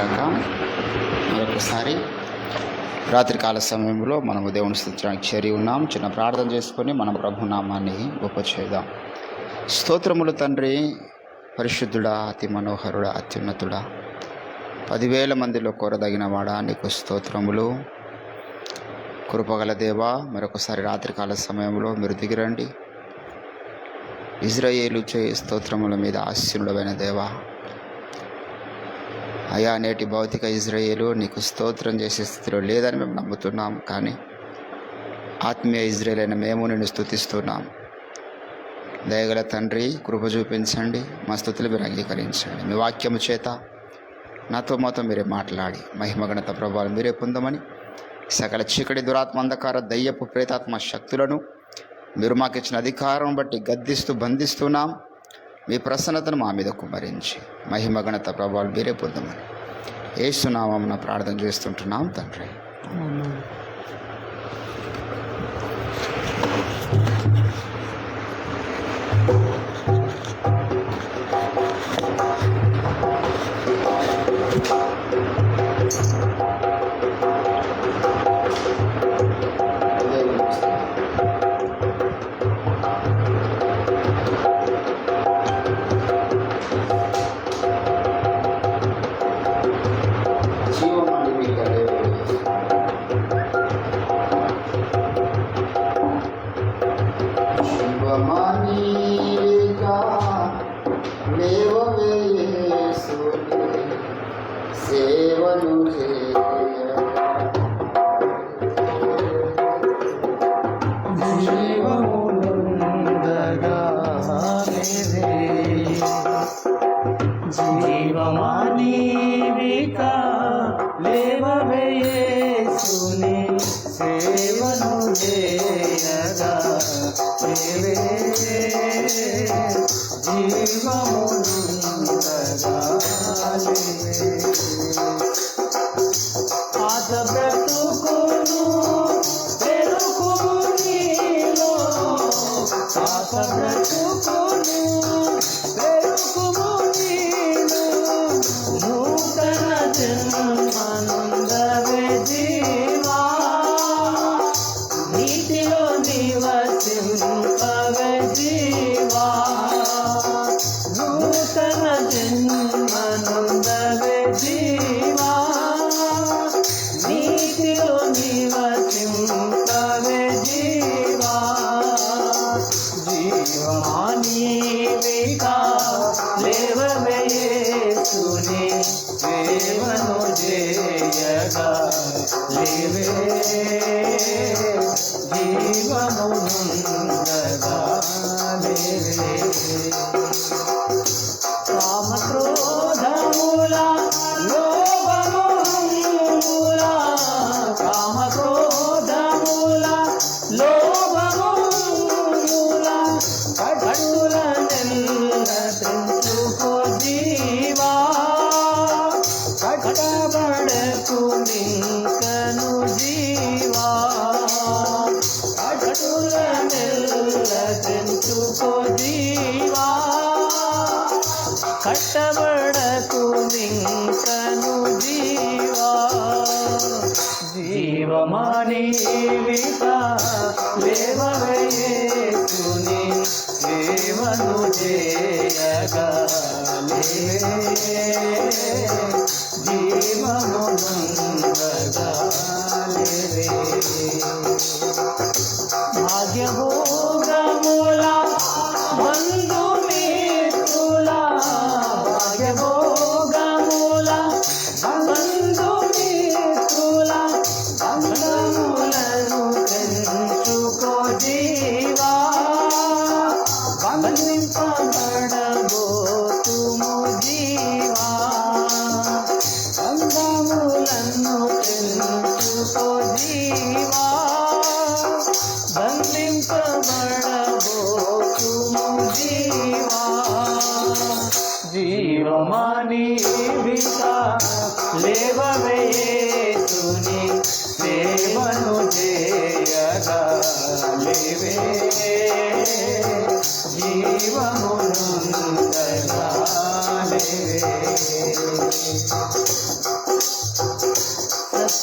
గాక. మరొకసారి రాత్రికాల సమయంలో మనము దేవుని స్తుతించడానికి చేరి ఉన్నాం. చిన్న ప్రార్థన చేసుకొని మనం ప్రభునామాన్ని గొప్ప చేద్దాం. స్తోత్రములు తండ్రి, పరిశుద్ధుడా, అతి మనోహరుడా, అత్యున్నతుడా, 10,000 మందిలో కోరదగిన వాడా, నీకు స్తోత్రములు. కృపగల దేవా, మరొకసారి రాత్రికాల సమయంలో మీరు దిగిరండి. ఇజ్రాయేలు చేయి స్తోత్రముల మీద ఆశీనుడమైన దేవా, అయా నేటి భౌతిక ఇజ్రాయేలు నీకు స్తోత్రం చేసే స్థితిలో లేదని మేము నమ్ముతున్నాం. కానీ ఆత్మీయ ఇజ్రాయేల్ అయిన మేము నిన్ను స్తుతిస్తున్నాం. దయగల తండ్రి, కృప చూపించండి, మా స్తుతులు మీరు అంగీకరించండి. మీ వాక్యము చేత నాతో మాతో మీరే మాట్లాడి మహిమగణత ప్రభావం మీరే పొందమని, సకల చీకటి దురాత్మ అంధకార దయ్యపు ప్రేతాత్మ శక్తులను మీరు మాకు ఇచ్చిన అధికారం బట్టి గద్దిస్తూ బంధిస్తున్నాం. మీ ప్రసన్నతను మా మీద కుమ్మరించి మహిమగణత ప్రభావాలు మీరే పొందమని యేసు నామమున ప్రార్థన చేస్తుంటున్నాం తండ్రి. జీవమునందగానే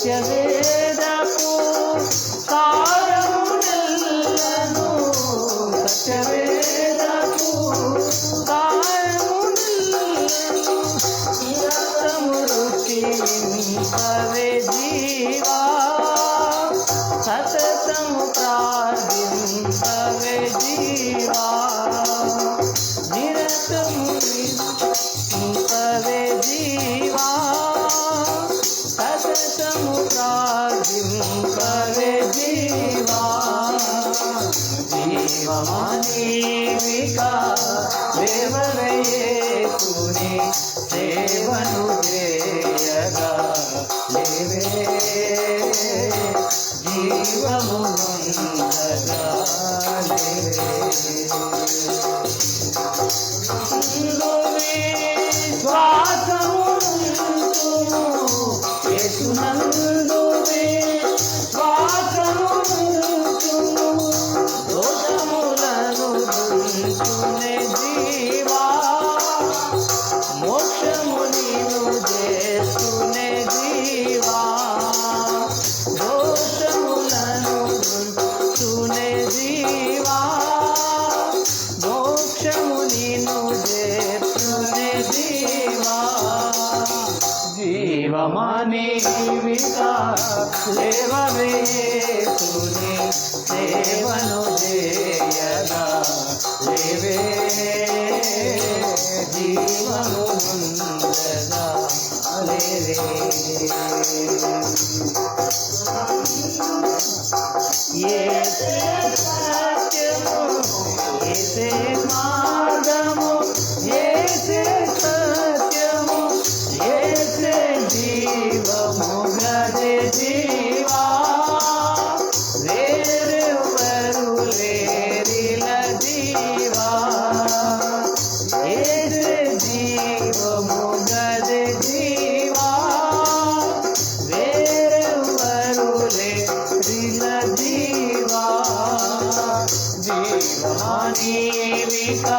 సత్యవేదపు సారమునెల్లను సత్యవేదపు సారమునెల్లను నిరతము రుచింపవే జీవా సతతము ప్రార్థింపవే జీవా నిరతము రుచింపవే జీవా సతతము ప్రార్థింపవే జీవా జీవమానీవికా దేవరయేసుని సేవను చేయగా లేవే జీవము నొందగా లేవే శ్వాసమును యేసునందువే శ్వాసమును దోషములను దుంచునే జీవా మోక్షము నీవు చేస్తునే జీవా దోషములను దుంచునే జీవా మోక్షము నీను చేస్తునే జీవా జీవమానీవికా సేవవేసుని సేవను చేయగా లేవే జీవము నుండగా లేవే ఏసే సత్యము ఏసే మార్గము ఏసే సత్యము ఏసే జీవము గదే జీవా వేరెవరు లేరిల జీవా ఏసే జీవము గదే జీవా వేరెవరు లేరిల జీవా జీవమానీవికా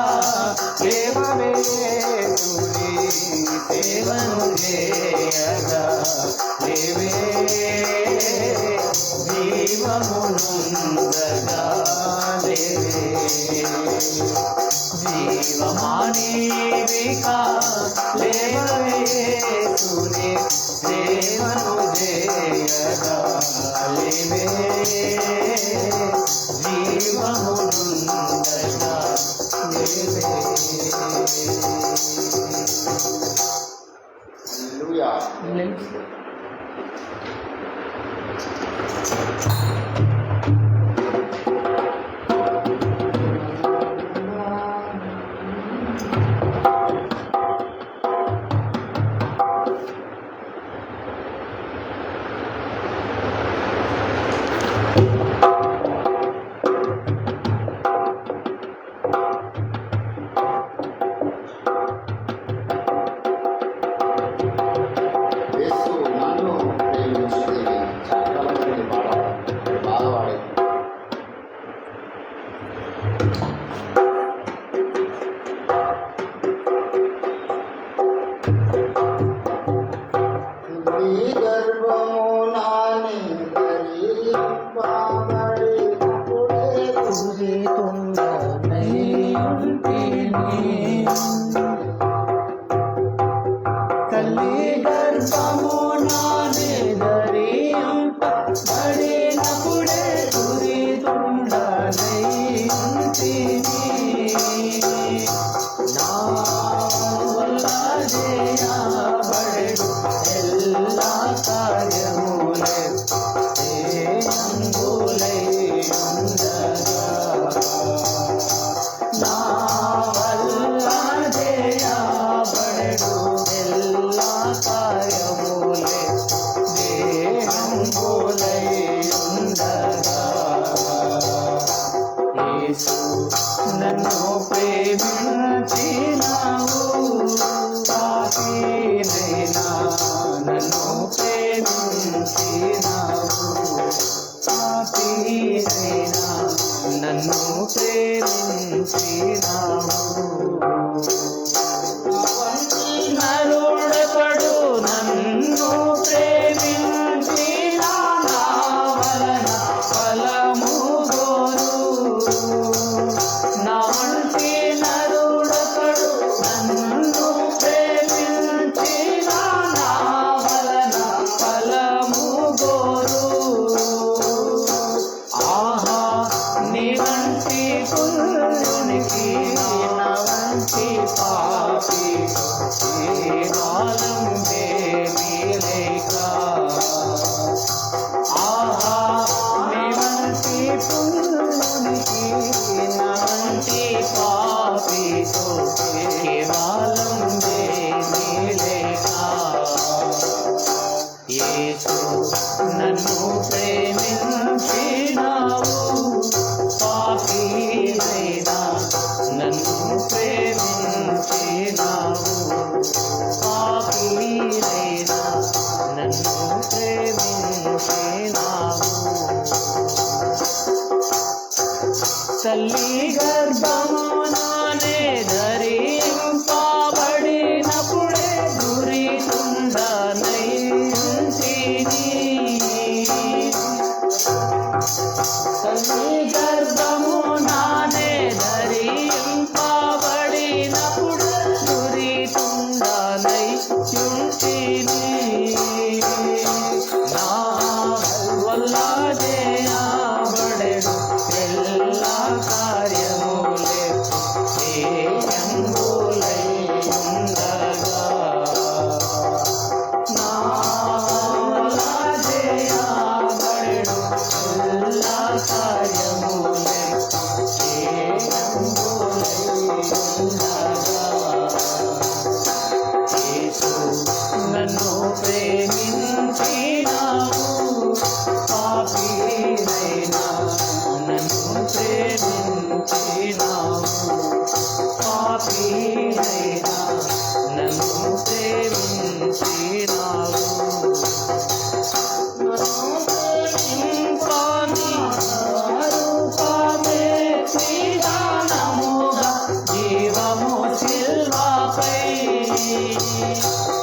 సేవవేసుని సేవను చేయగా లేవే జీవమునుందగా లేవే జీవమానీవికా సేవవేసుని సేవను చేయగా లేవే జీవమునుందగా లేవే హల్లెలూయా. యేసు నన్ను ప్రేమించితివి. చక్కని బాధపడి నీ గర్భము నాని ధరింపబడినప్పుడే తల్లి గర్భము నానే ధరింపబడినప్పుడే దురితుండనై ఉంటిని. నా వల్ల చేయబడెడు ఎల్లా కార్యములే అంగులై ఉండగా నా వల్ల చేయబడెడు ఎల్లా కార్యములే దేహంబులై ఉండగా యేసు నన్ను ప్రేమించినావు పాపినైనా నన్ను ప్రేమించినావు పాపినైనా నన్ను ప్రేమించినావు నరుడొకడు నన్ను ప్రేమించి యేసు నన్ను ప్రేమించినావు పాపినైనా నన్ను ప్రేమించినావు పాపినైనా నన్ను ప్రేమించినావు తల్లి గర్భమునానే ధరింపబడినప్పుడే దురితుండనైంటిని తల్లి గర్భమునానే ధరింపబడినప్పుడు దురితుండనైంటిని నా వల్ల చేయబడెడు எல்லா కార్యములే ధ్యేయంబులై ఉండగా నా వల్ల చేయబడెడు எல்லா కార్యములే ధ్యేయంబులై ఉండగా యేసు నన్ను ప్రేమించినావు పాపినైనా నన్ను ప్రేమించినావు పాపినైనా నన్ను ప్రేమించినావు రూపమే విధానముగా జీవము సిల్వాపై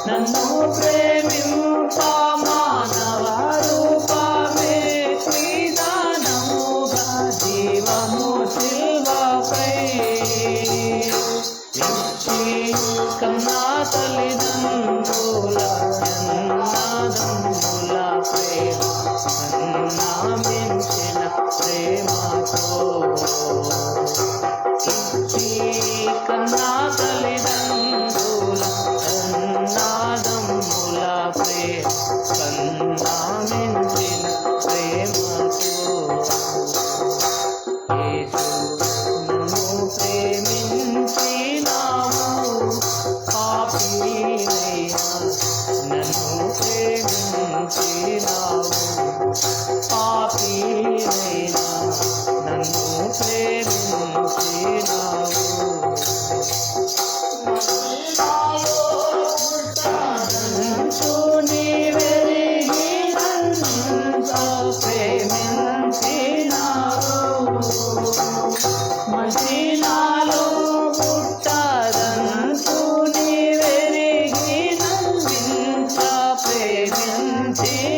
నన్ను ప్రేమింప మానవ రూపమే విధానముగా జీవము సిల్వాపై ఇచ్చి కన్నా తల్లిదండ్రుల అన్నదమ్ముల ప్రేమ కన్నా మించిన ప్రేమతో ఇచ్చి కన్నా తల్లిదండ్రుల అన్నదమ్ముల ప్రేమ కన్నా మించిన ప్రేమతో యేసు నన్ను ప్రేమించినావు పాపినైనా నన్ను ప్రేమించినావు పాపినైనా నన్ను ప్రేమించినావు నీవెరిగి నన్నంత ప్రేమించినావు మదీనాలో పుట్టదంతు నీవెరిగి నన్నింత ప్రేమించినావు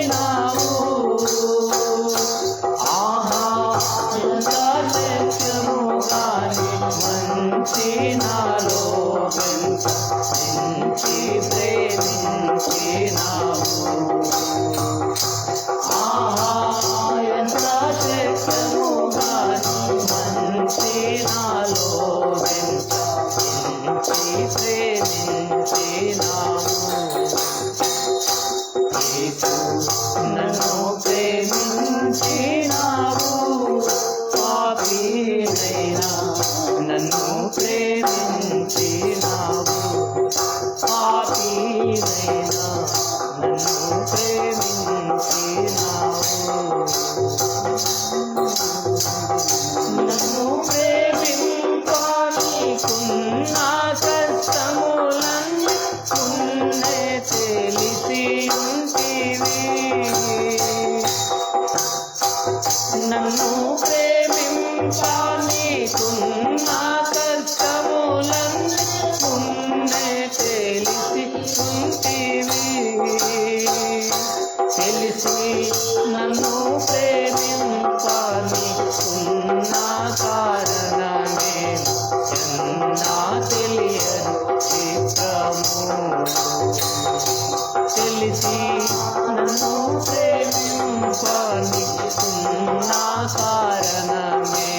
ఆహా ఎంత సత్యముగాని మంచి నాలో ఎంత మించి ప్రేమించినావు ఆహా ఎంత శక్యముగాని మంచి నాలో ఎంత మించి ప్రేమించినావు యేసు నన్ను ప్రేమించినావు పాపినైనా నన్ను ప్రేమించినావు పాపినైనా నన్ను ప్రేమించినావు నన్ను ప్రేమింపనీకున్న కష్టములన్నీ ఉన్నే తెలిసి ఉంటివి నన్ను ప్రేమింపనీకున్న కష్టములన్నీ ఉన్నే తెలిసి ఉంటివి తెలిసి నన్ను ప్రేమింపనీకున్న కారణమే ఎన్నా తెలియదు చిత్రము తెలిసి నన్ను ప్రేమింపనీకున్న కారణమే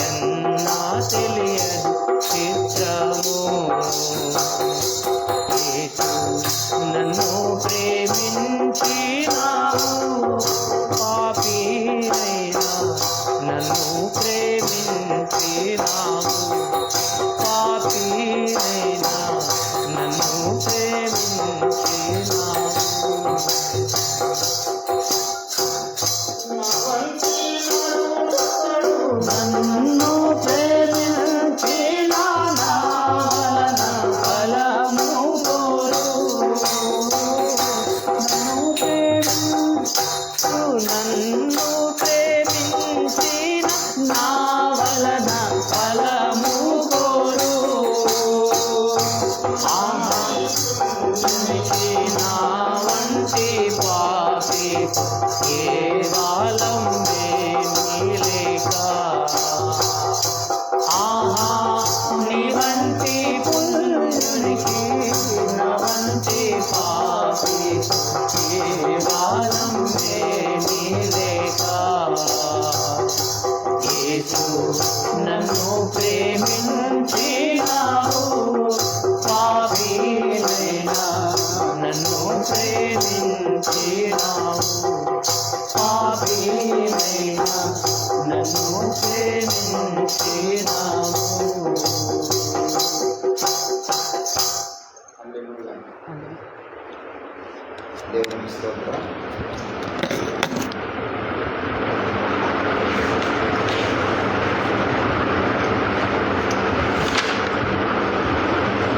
ఎన్నా తెలియదు చిత్రము యేసు నన్ను ప్రేమించినావు పాపినైనా నన్ను ప్రేమించినావు పాపినైనా నన్ను ప్రేమించినావు ప్రేమించినావు పాపినైనా నన్ను ప్రేమించినావు. దేవుని స్తోత్రం.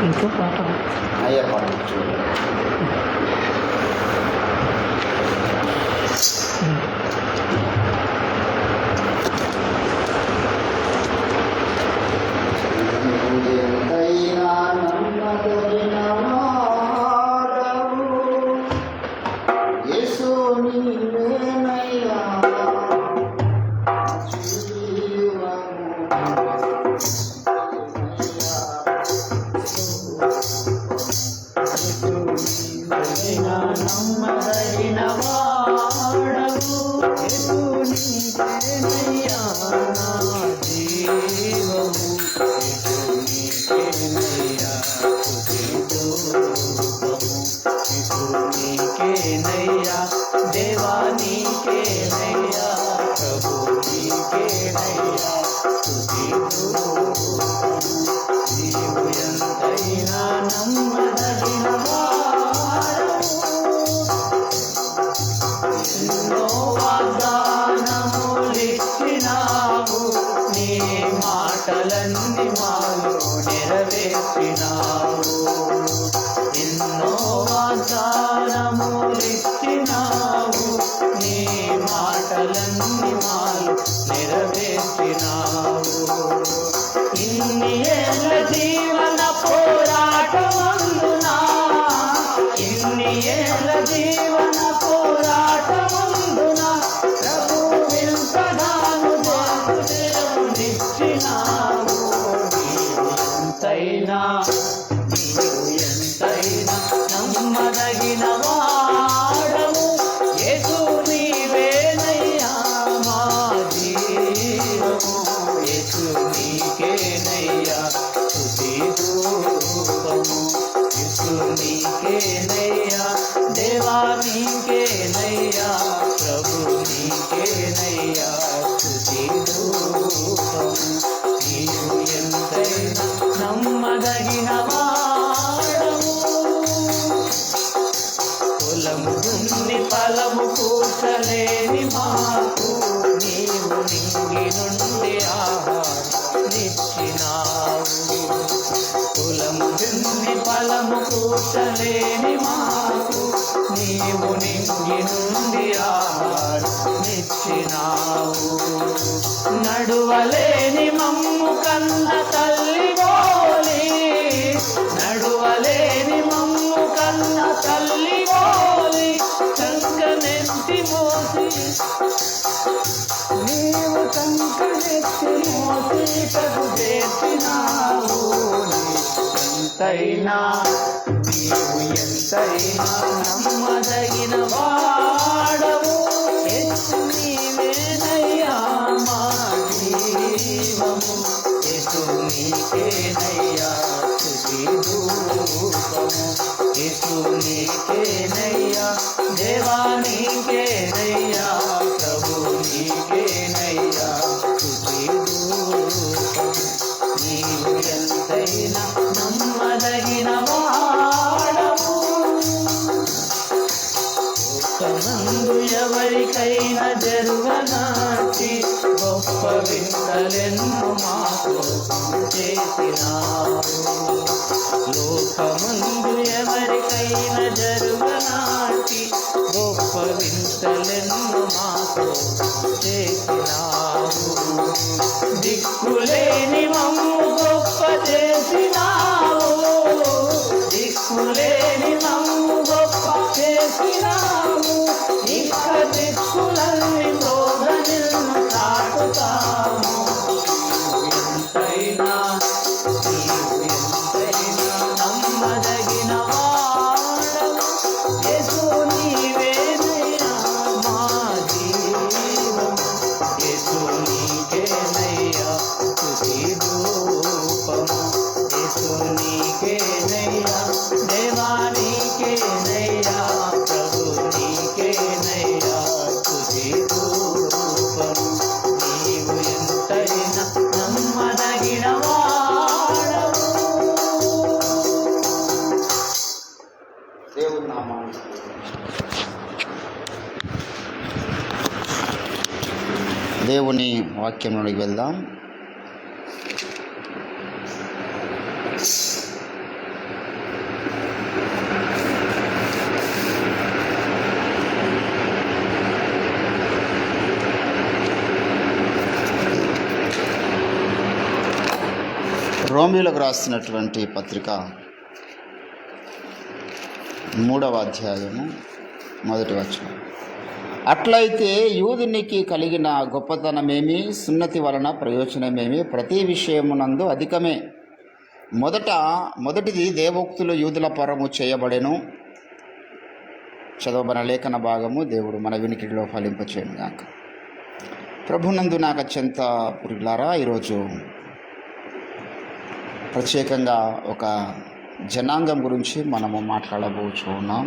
ఇంకో పాట అయ్యా పాట చూడండి. ఎంతైనా నమ్మదగిన వాడవు, యేసు నీవేనయ్యా నమ్మదగిన వాడవు, యేసు నీవేనయ్యా నా జీవము, యేసు నీవేనయ్యా స్తుతి రూపము, యేసు నీకేనయ్యా దేవా నీకేనయ్యా ప్రభు నీకేనయ్యా స్తుతి రూపము. నీవు ఎంతైనా నమ్మదగిన ఎన్నో వాగ్దానములిచ్చినావు, నీ మాటలన్నీ మాలో నెరవేర్చినావు. ఎన్నో వాగ్దానములిచ్చినావు, నీ మాటలన్నీ మాలో నెరవేర్చినావు. ఇన్ని ఏళ్ళ జీవన పోరాటమందునా, ఇన్ని ఏళ్ళ జీవన పోరాటమందునా ప్రభు వింతగాను దేవునిచ్చినావు. నీవు ఎంతైనా నమ్మదగిన వాడవు, యేసు నీవేనయ్యా మా జీవము, యేసు నీకేనయ్యా స్తుతి రూపము, యేసు నీకేనయ్యా దేవా నీకేనయ్యా ప్రభు నీకేనయ్యా స్తుతి రూపము. నీవు ఎంతైనా నమ్మదగిన వాడవు, పొలము దున్ని ఫలము కూర్చలేని మాకు నీవు నింగి నుండి ఆహారమిచ్చినావు. పొలము దున్ని ఫలము కూర్చలేని మాకు నీవు నింగి నుండి ఆహారమిచ్చినావు. నడువలేని మమ్ము కన్న తల్లి బోలి, నడువలేని మమ్ము కన్న తల్లి బోలి కంకనెత్తి మోసి, నీవు కంకనెత్తి మోసి కగు చేసినావు. ఎంతైనా నీవు ఎంతైనా నమ్మదగిన వాడవు, యేసు నీవేనయ్యా మా జీవము, యేసు నీకేనయ్యా స్తుతి రూపము, యేసు నీకేనయ్యా దేవా నీకేనయ్యా ప్రభు నీకేనయ్యా స్తుతి రూపము. నీవు ఎంతైనా నమ్మదగిన వాడవు, లోకమందు ఎవరికైనా జరుగనాటి గొప్ప వింతలెన్నో మా కోసం చేసినావు. లోకమందు ఎవరికైనా జరుగనాటి గొప్ప వింతలెన్నో మా కోసం చేసినావు. దిక్కులేని మమ్ము గొప్ప చేసినావు, దిక్కులేని మమ్ము గొప్ప చేసినావు. ఇక దిక్కులన్నీ తోడ నిన్ను తాకుతాము. ఎంతైనా నమ్మదగిన వాడవు, యేసు నీవేనయ్యా మా జీవము, యేసు నీకేనయ్యా స్తుతి రూపము, యేసు నీకేనయ్యా దేవా నీకేనయ్యా ప్రభు దేవుని వాక్యంలోకి వెళ్దాం. రోమీయులకు రాసినటువంటి పత్రిక 3వ అధ్యాయము 1వ వచనం. అట్లయితే యూదునికి కలిగిన గొప్పతనమేమి, సున్నతి వలన ప్రయోజనమేమి, ప్రతి విషయమునందు అధికమే. మొదటిది దేవోక్తులు యూదుల పరము చేయబడెను. చదవబడిన లేఖన భాగము దేవుడు మన వినికిడిలో ఫలింపచేయను గాక. ప్రభునందు నాకు అత్యంత పురుగులారా, ఈరోజు ప్రత్యేకంగా ఒక జనాంగం గురించి మనము మాట్లాడబోచున్నాం.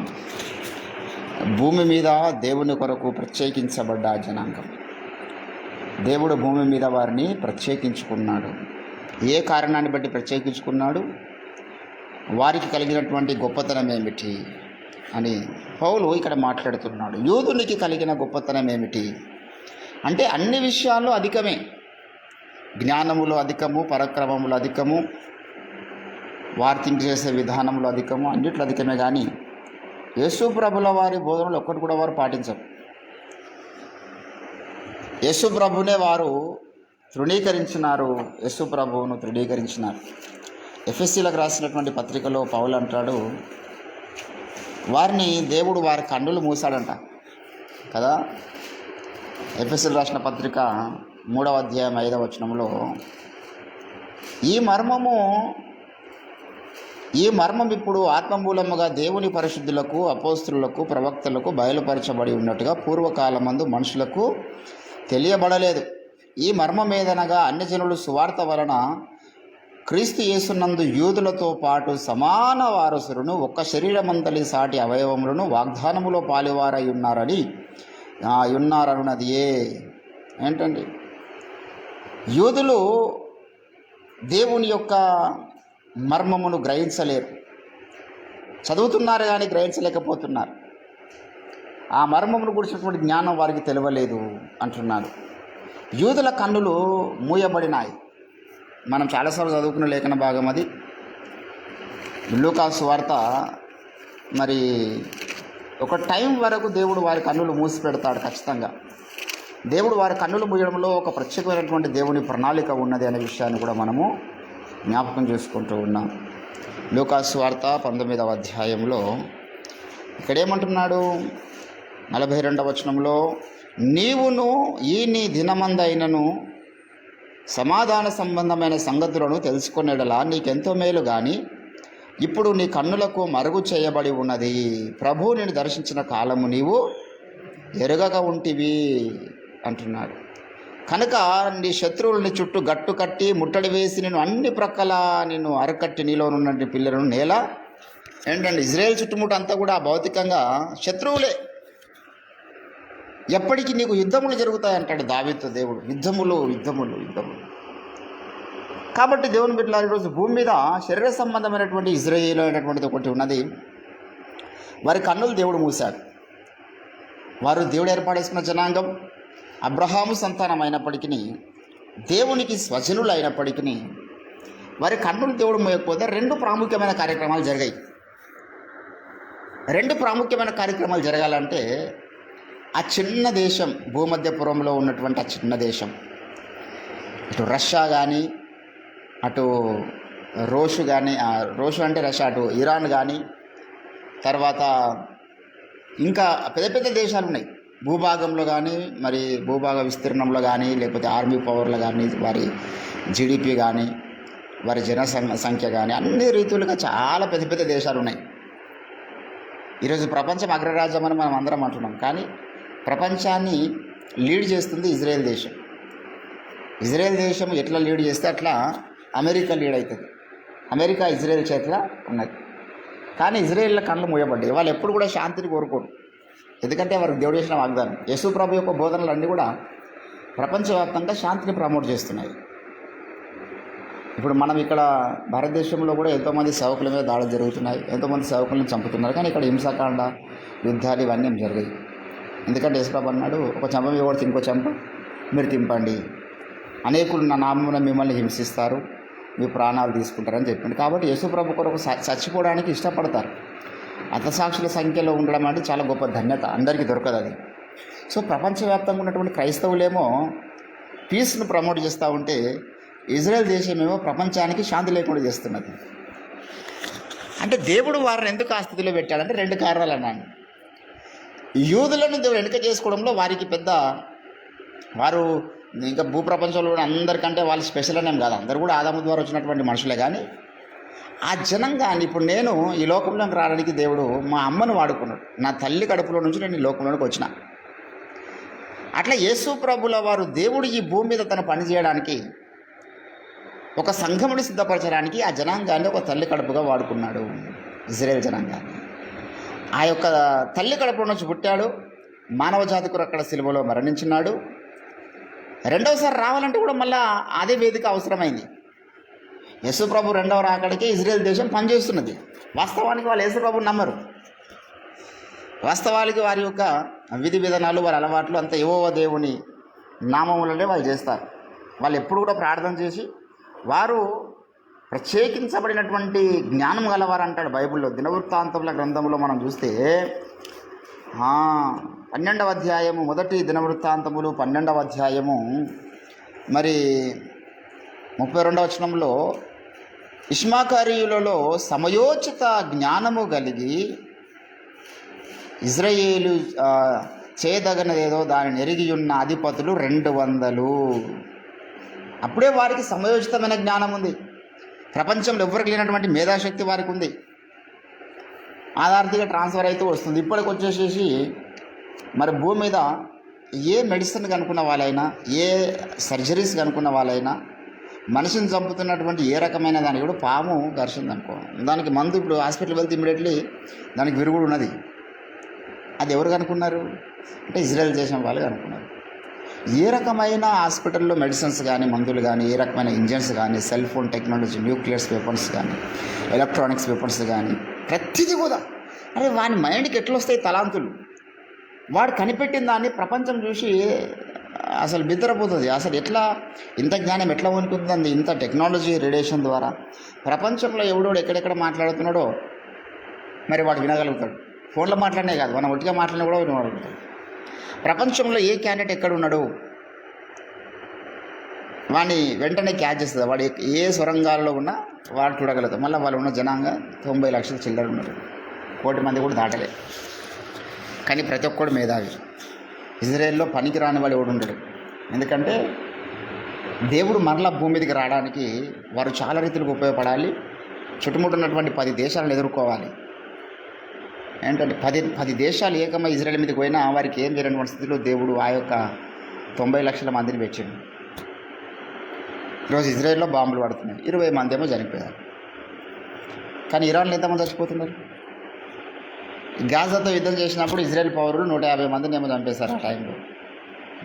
భూమి మీద దేవుని కొరకు ప్రత్యేకించబడ్డ జనాంగం. దేవుడు భూమి మీద వారిని ప్రత్యేకించుకున్నాడు. ఏ కారణాన్ని బట్టి ప్రత్యేకించుకున్నాడు, వారికి కలిగినటువంటి గొప్పతనం ఏమిటి అని పౌలు ఇక్కడ మాట్లాడుతున్నాడు. యూదునికి కలిగిన గొప్పతనం ఏమిటి అంటే అన్ని విషయాల్లో అధికమే. జ్ఞానములో అధికము, పరాక్రమములు అధికము, వారు థింక్ చేసే విధానంలో అధికము, అన్నిట్లో అధికమే. కానీ యేసు ప్రభుల వారి బోధనలు ఒక్కటి కూడా వారు పాటించరు. యేసు ప్రభునే వారు తృణీకరించినారు. యేసు ప్రభువును తృణీకరించినారు. ఎఫెసీలకు రాసినటువంటి పత్రికలో పౌలు అంటాడు, వారిని దేవుడు వారి కన్నులు మూసాడంట కదా. ఎఫెసీలు రాసిన పత్రిక 3వ అధ్యాయం 5వ వచనంలో ఈ మర్మం ఇప్పుడు ఆత్మమూలముగా దేవుని పరిశుద్ధులకు, అపోస్తులకు, ప్రవక్తలకు బయలుపరచబడి ఉన్నట్టుగా పూర్వకాలమందు మనుషులకు తెలియబడలేదు. ఈ మర్మం ఏదనగా అన్యజనులు సువార్త వలన క్రీస్తు యేసునందు యూదులతో పాటు సమాన వారసులను, ఒక్క శరీరమంతలి సాటి అవయవములను వాగ్దానములో పాలువారై ఉన్నారన్నదియే. ఏంటండి, యూదులు దేవుని యొక్క మర్మమును గ్రహించలేరు. చదువుతున్నారు కానీ గ్రహించలేకపోతున్నారు. ఆ మర్మమును గురించినటువంటి జ్ఞానం వారికి తెలియలేదు అంటున్నాడు. యూదుల కన్నులు మూయబడినాయి. మనం చాలాసార్లు చదువుకున్న లేఖన భాగం అది. లూకా సువార్త. మరి ఒక టైం వరకు దేవుడు వారి కన్నులు మూసి పెడతాడు ఖచ్చితంగా. దేవుడు వారి కన్నులు మూయడంలో ఒక ప్రత్యేకమైనటువంటి దేవుని ప్రణాళిక ఉన్నది అనే విషయాన్ని కూడా మనము జ్ఞాపకం చేసుకుంటూ ఉన్నాం. లూకా సువార్త 19వ అధ్యాయంలో ఇక్కడేమంటున్నాడు, 42వ వచనంలో, నీవును నీ దినమందైనను సమాధాన సంబంధమైన సంగతులను తెలుసుకునేలా నీకెంతో మేలు. కానీ ఇప్పుడు నీ కన్నులకు మరుగు చేయబడి ఉన్నది. ప్రభువు నేను దర్శించిన కాలము నీవు ఎరుగక ఉంటివి అంటున్నాడు. కనుక నీ శత్రువులని చుట్టూ గట్టు కట్టి ముట్టడి వేసి నేను అన్ని ప్రక్కల నిన్ను అరకట్టి నీలోనున్న పిల్లలను నేల. ఏంటంటే ఇజ్రాయేల్ చుట్టుముట్టు అంతా కూడా భౌతికంగా శత్రువులే. ఎప్పటికీ నీకు యుద్ధములు జరుగుతాయి అంటాడు దావీదుతో దేవుడు. యుద్ధములు. కాబట్టి దేవుని బిడ్డలారా, ఈరోజు భూమి మీద శరీర సంబంధమైనటువంటి ఇజ్రాయేల్ అనేటువంటిది ఒకటి ఉన్నది. వారి కన్నులు దేవుడు మూశాడు. వారు దేవుడు ఏర్పాటేసుకున్న జనాంగం, అబ్రహాము సంతానం అయినప్పటికీ, దేవునికి స్వజనులు అయినప్పటికీ వారి కన్నులు దేవుడు మోయకపోతే రెండు ప్రాముఖ్యమైన కార్యక్రమాలు జరిగాయి. రెండు ప్రాముఖ్యమైన కార్యక్రమాలు జరగాలంటే ఆ చిన్న దేశం, భూమధ్యపురంలో ఉన్నటువంటి ఆ చిన్న దేశం, ఇటు రష్యా కానీ, అటు రోషు కానీ, రోషు అంటే రష్యా, అటు ఇరాన్ కానీ, తర్వాత ఇంకా పెద్ద పెద్ద దేశాలు ఉన్నాయి భూభాగంలో కానీ, మరి భూభాగ విస్తీర్ణంలో కానీ, లేకపోతే ఆర్మీ పవర్లో కానీ, వారి జీడిపి కానీ, వారి సంఖ్య కానీ, అన్ని రీతులుగా చాలా పెద్ద పెద్ద దేశాలు ఉన్నాయి. ఈరోజు ప్రపంచం అగ్రరాజ్యం అని మనం అందరం అంటున్నాం. కానీ ప్రపంచాన్ని లీడ్ చేస్తుంది ఇజ్రాయెల్ దేశం. ఇజ్రాయెల్ దేశం ఎట్లా లీడ్ చేస్తే అట్లా అమెరికా లీడ్ అవుతుంది. అమెరికా ఇజ్రాయెల్ చేతిలో ఉన్నది. కానీ ఇజ్రాయెల్ కళ్ళు మూయబడ్డాయి. వాళ్ళు ఎప్పుడు కూడా శాంతిని కోరుకోరు. ఎందుకంటే వారికి దేవుడు చేసిన వాగ్దానం. యేసు ప్రభు యొక్క బోధనలు అన్నీ కూడా ప్రపంచవ్యాప్తంగా శాంతిని ప్రమోట్ చేస్తున్నాయి. ఇప్పుడు మనం ఇక్కడ భారతదేశంలో కూడా ఎంతోమంది సేవకుల మీద దాడులు జరుగుతున్నాయి, ఎంతోమంది సేవకులను చంపుతున్నారు. కానీ ఇక్కడ హింసాకాండ, యుద్ధాలు ఇవన్నీ జరిగాయి. ఎందుకంటే యేసు ప్రభు అన్నాడు, ఒక చెంప మీద కొడితే ఇంకో చెంప మీరు తింపండి, అనేకులు నా నామమున మిమ్మల్ని హింసిస్తారు, మీ ప్రాణాలు తీసుకుంటారని చెప్పింది. కాబట్టి యేసుప్రభు కొరకు చచ్చిపోవడానికి ఇష్టపడతారు. హతసాక్షుల సంఖ్యలో ఉండడం అంటే చాలా గొప్ప ధన్యత, అందరికీ దొరకదు అది. సో ప్రపంచవ్యాప్తంగా ఉన్నటువంటి క్రైస్తవులేమో పీస్ను ప్రమోట్ చేస్తూ ఉంటే ఇజ్రాయెల్ దేశమేమో ప్రపంచానికి శాంతి లేకుండా చేస్తున్నది. అంటే దేవుడు వారిని ఎందుకు ఆ స్థితిలో పెట్టాడంటే 2 కారణాలు అన్నాను. యూదులను దేవుడు ఎన్నిక చేసుకోవడంలో వారికి పెద్ద, వారు ఇంకా భూప్రపంచంలో కూడా అందరికంటే వాళ్ళు స్పెషల్ అనేం కాదు, అందరూ కూడా ఆదాము ద్వారా వచ్చినటువంటి మనుషులే. కానీ ఆ జనంగాన్ని ఇప్పుడు నేను ఈ లోకంలోకి రావడానికి దేవుడు మా అమ్మను వాడుకున్నాడు. నా తల్లి కడుపులో నుంచి నేను ఈ లోకంలోకి వచ్చిన. అట్లా యేసు ప్రభుల వారు దేవుడు ఈ భూమి మీద తన పని చేయడానికి, ఒక సంఘముని సిద్ధపరచడానికి ఆ జనాంగాన్ని ఒక తల్లి కడుపుగా వాడుకున్నాడు, ఇజ్రాయేల్ జనాంగాన్ని. ఆ యొక్క తల్లి కడుపులో నుంచి పుట్టాడు, మానవ జాతి కొరకు అక్కడ సిలువలో మరణించున్నాడు. రెండవసారి రావాలంటే కూడా మళ్ళీ అదే వేదిక అవసరమైంది. యేసుప్రభు రెండవ రాకడికి ఇజ్రాయేల్ దేశం పనిచేస్తున్నది. వాస్తవానికి వాళ్ళు యేసుప్రభుని నమ్మరు. వాస్తవానికి వారి యొక్క విధి విధానాలు, వారి అలవాట్లు అంతా యెహోవా దేవుని నామములనే వాళ్ళు చేస్తారు. వాళ్ళు ఎప్పుడు కూడా ప్రార్థన చేసి, వారు ప్రత్యేకించబడినటువంటి జ్ఞానం గలవారు అంటాడు బైబిల్లో. దినవృత్తాంతముల గ్రంథంలో మనం చూస్తే 12వ అధ్యాయము, మొదటి దినవృత్తాంతములు 12వ అధ్యాయము మరి 32వ వచనంలో, ఇష్మాకారీయులలో సమయోచిత జ్ఞానము కలిగి ఇజ్రాయేలు చేయదగినదేదో దానిని ఎరిగి ఉన్న అధిపతులు 200. అప్పుడే వారికి సమయోచితమైన జ్ఞానం ఉంది. ప్రపంచంలో ఎవరికి లేనటువంటి మేధాశక్తి వారికి ఉంది. ఆధారితగా ట్రాన్స్ఫర్ అయితే వస్తుంది. ఇప్పటికి వచ్చేసేసి మరి భూమి మీద ఏ మెడిసిన్ కనుక్కున్న వాళ్ళైనా, ఏ సర్జరీస్ కనుక్కున్న వాళ్ళైనా, మనిషిని చంపుతున్నటువంటి ఏ రకమైన దానికి కూడా పాము ఘర్షింది అనుకో, దానికి మందు ఇప్పుడు హాస్పిటల్ వెళ్తే ఇమీడియట్లీ దానికి విరుగుడు ఉన్నది. అది ఎవరు కనుక్కున్నారు అంటే ఇజ్రాయెల్ దేశం వాళ్ళు కనుక్కున్నారు. ఏ రకమైన హాస్పిటల్లో మెడిసిన్స్ కానీ, మందులు కానీ, ఏ రకమైన ఇంజన్స్ కానీ, సెల్ ఫోన్ టెక్నాలజీ, న్యూక్లియర్స్ వెపన్స్ కానీ, ఎలక్ట్రానిక్స్ వెపన్స్ కానీ, ప్రతిదీ కూడా అరే వాని మైండ్కి ఎట్లా వస్తాయి తలాంతులు. వాడు కనిపెట్టిన దాన్ని ప్రపంచం చూసి అసలు బిద్దరపోతుంది. అసలు ఎట్లా ఇంత జ్ఞానం ఎట్లా వణుకుతుంది, ఇంత టెక్నాలజీ రేడియేషన్ ద్వారా. ప్రపంచంలో ఎవడోడు ఎక్కడెక్కడ మాట్లాడుతున్నాడో మరి వాడు వినగలుగుతాడు. ఫోన్లో మాట్లాడినే కాదు, మనం ఒట్టిగా మాట్లాడినా కూడా వినగలుగుతాడు. ప్రపంచంలో ఏ క్యాండిడేట్ ఎక్కడ ఉన్నాడు వాడిని వెంటనే క్యాచ్ చేస్తుంది. వాడు ఏ సొరంగాల్లో ఉన్నా వాడు చూడగలుగుతాడు. మళ్ళీ వాళ్ళు ఉన్న జనాంగ 90 లక్షల చిల్లర ఉన్నారు, 1 కోటి మంది కూడా దాటలే. కానీ ప్రతి ఒక్కడు మేధావి. ఇజ్రాయెల్లో పనికి రాని వాడు ఎవడు ఉండడు. ఎందుకంటే దేవుడు మరలా భూమి మీదకి రావడానికి వారు చాలా రీతిలకు ఉపయోగపడాలి. చుట్టుముట్టున్నటువంటి 10 దేశాలను ఎదుర్కోవాలి. ఏంటంటే 10 దేశాలు ఏకమై ఇజ్రాయెల్ మీదకి పోయినా వారికి ఏం జరిగినటువంటి స్థితిలో దేవుడు ఆ యొక్క 90 లక్షల మందిని పెట్టిండు. ఈరోజు ఇజ్రాయెల్లో బాంబులు పడుతున్నాయి, 20 మంది ఏమో చనిపోయారు. కానీ ఇరాన్లో ఎంతమంది చచ్చిపోతున్నారు? గాజాతో యుద్ధం చేసినప్పుడు ఇజ్రాయెల్ పౌరులు 150 మందిని ఏమో చంపేశారు. ఆ టైంలో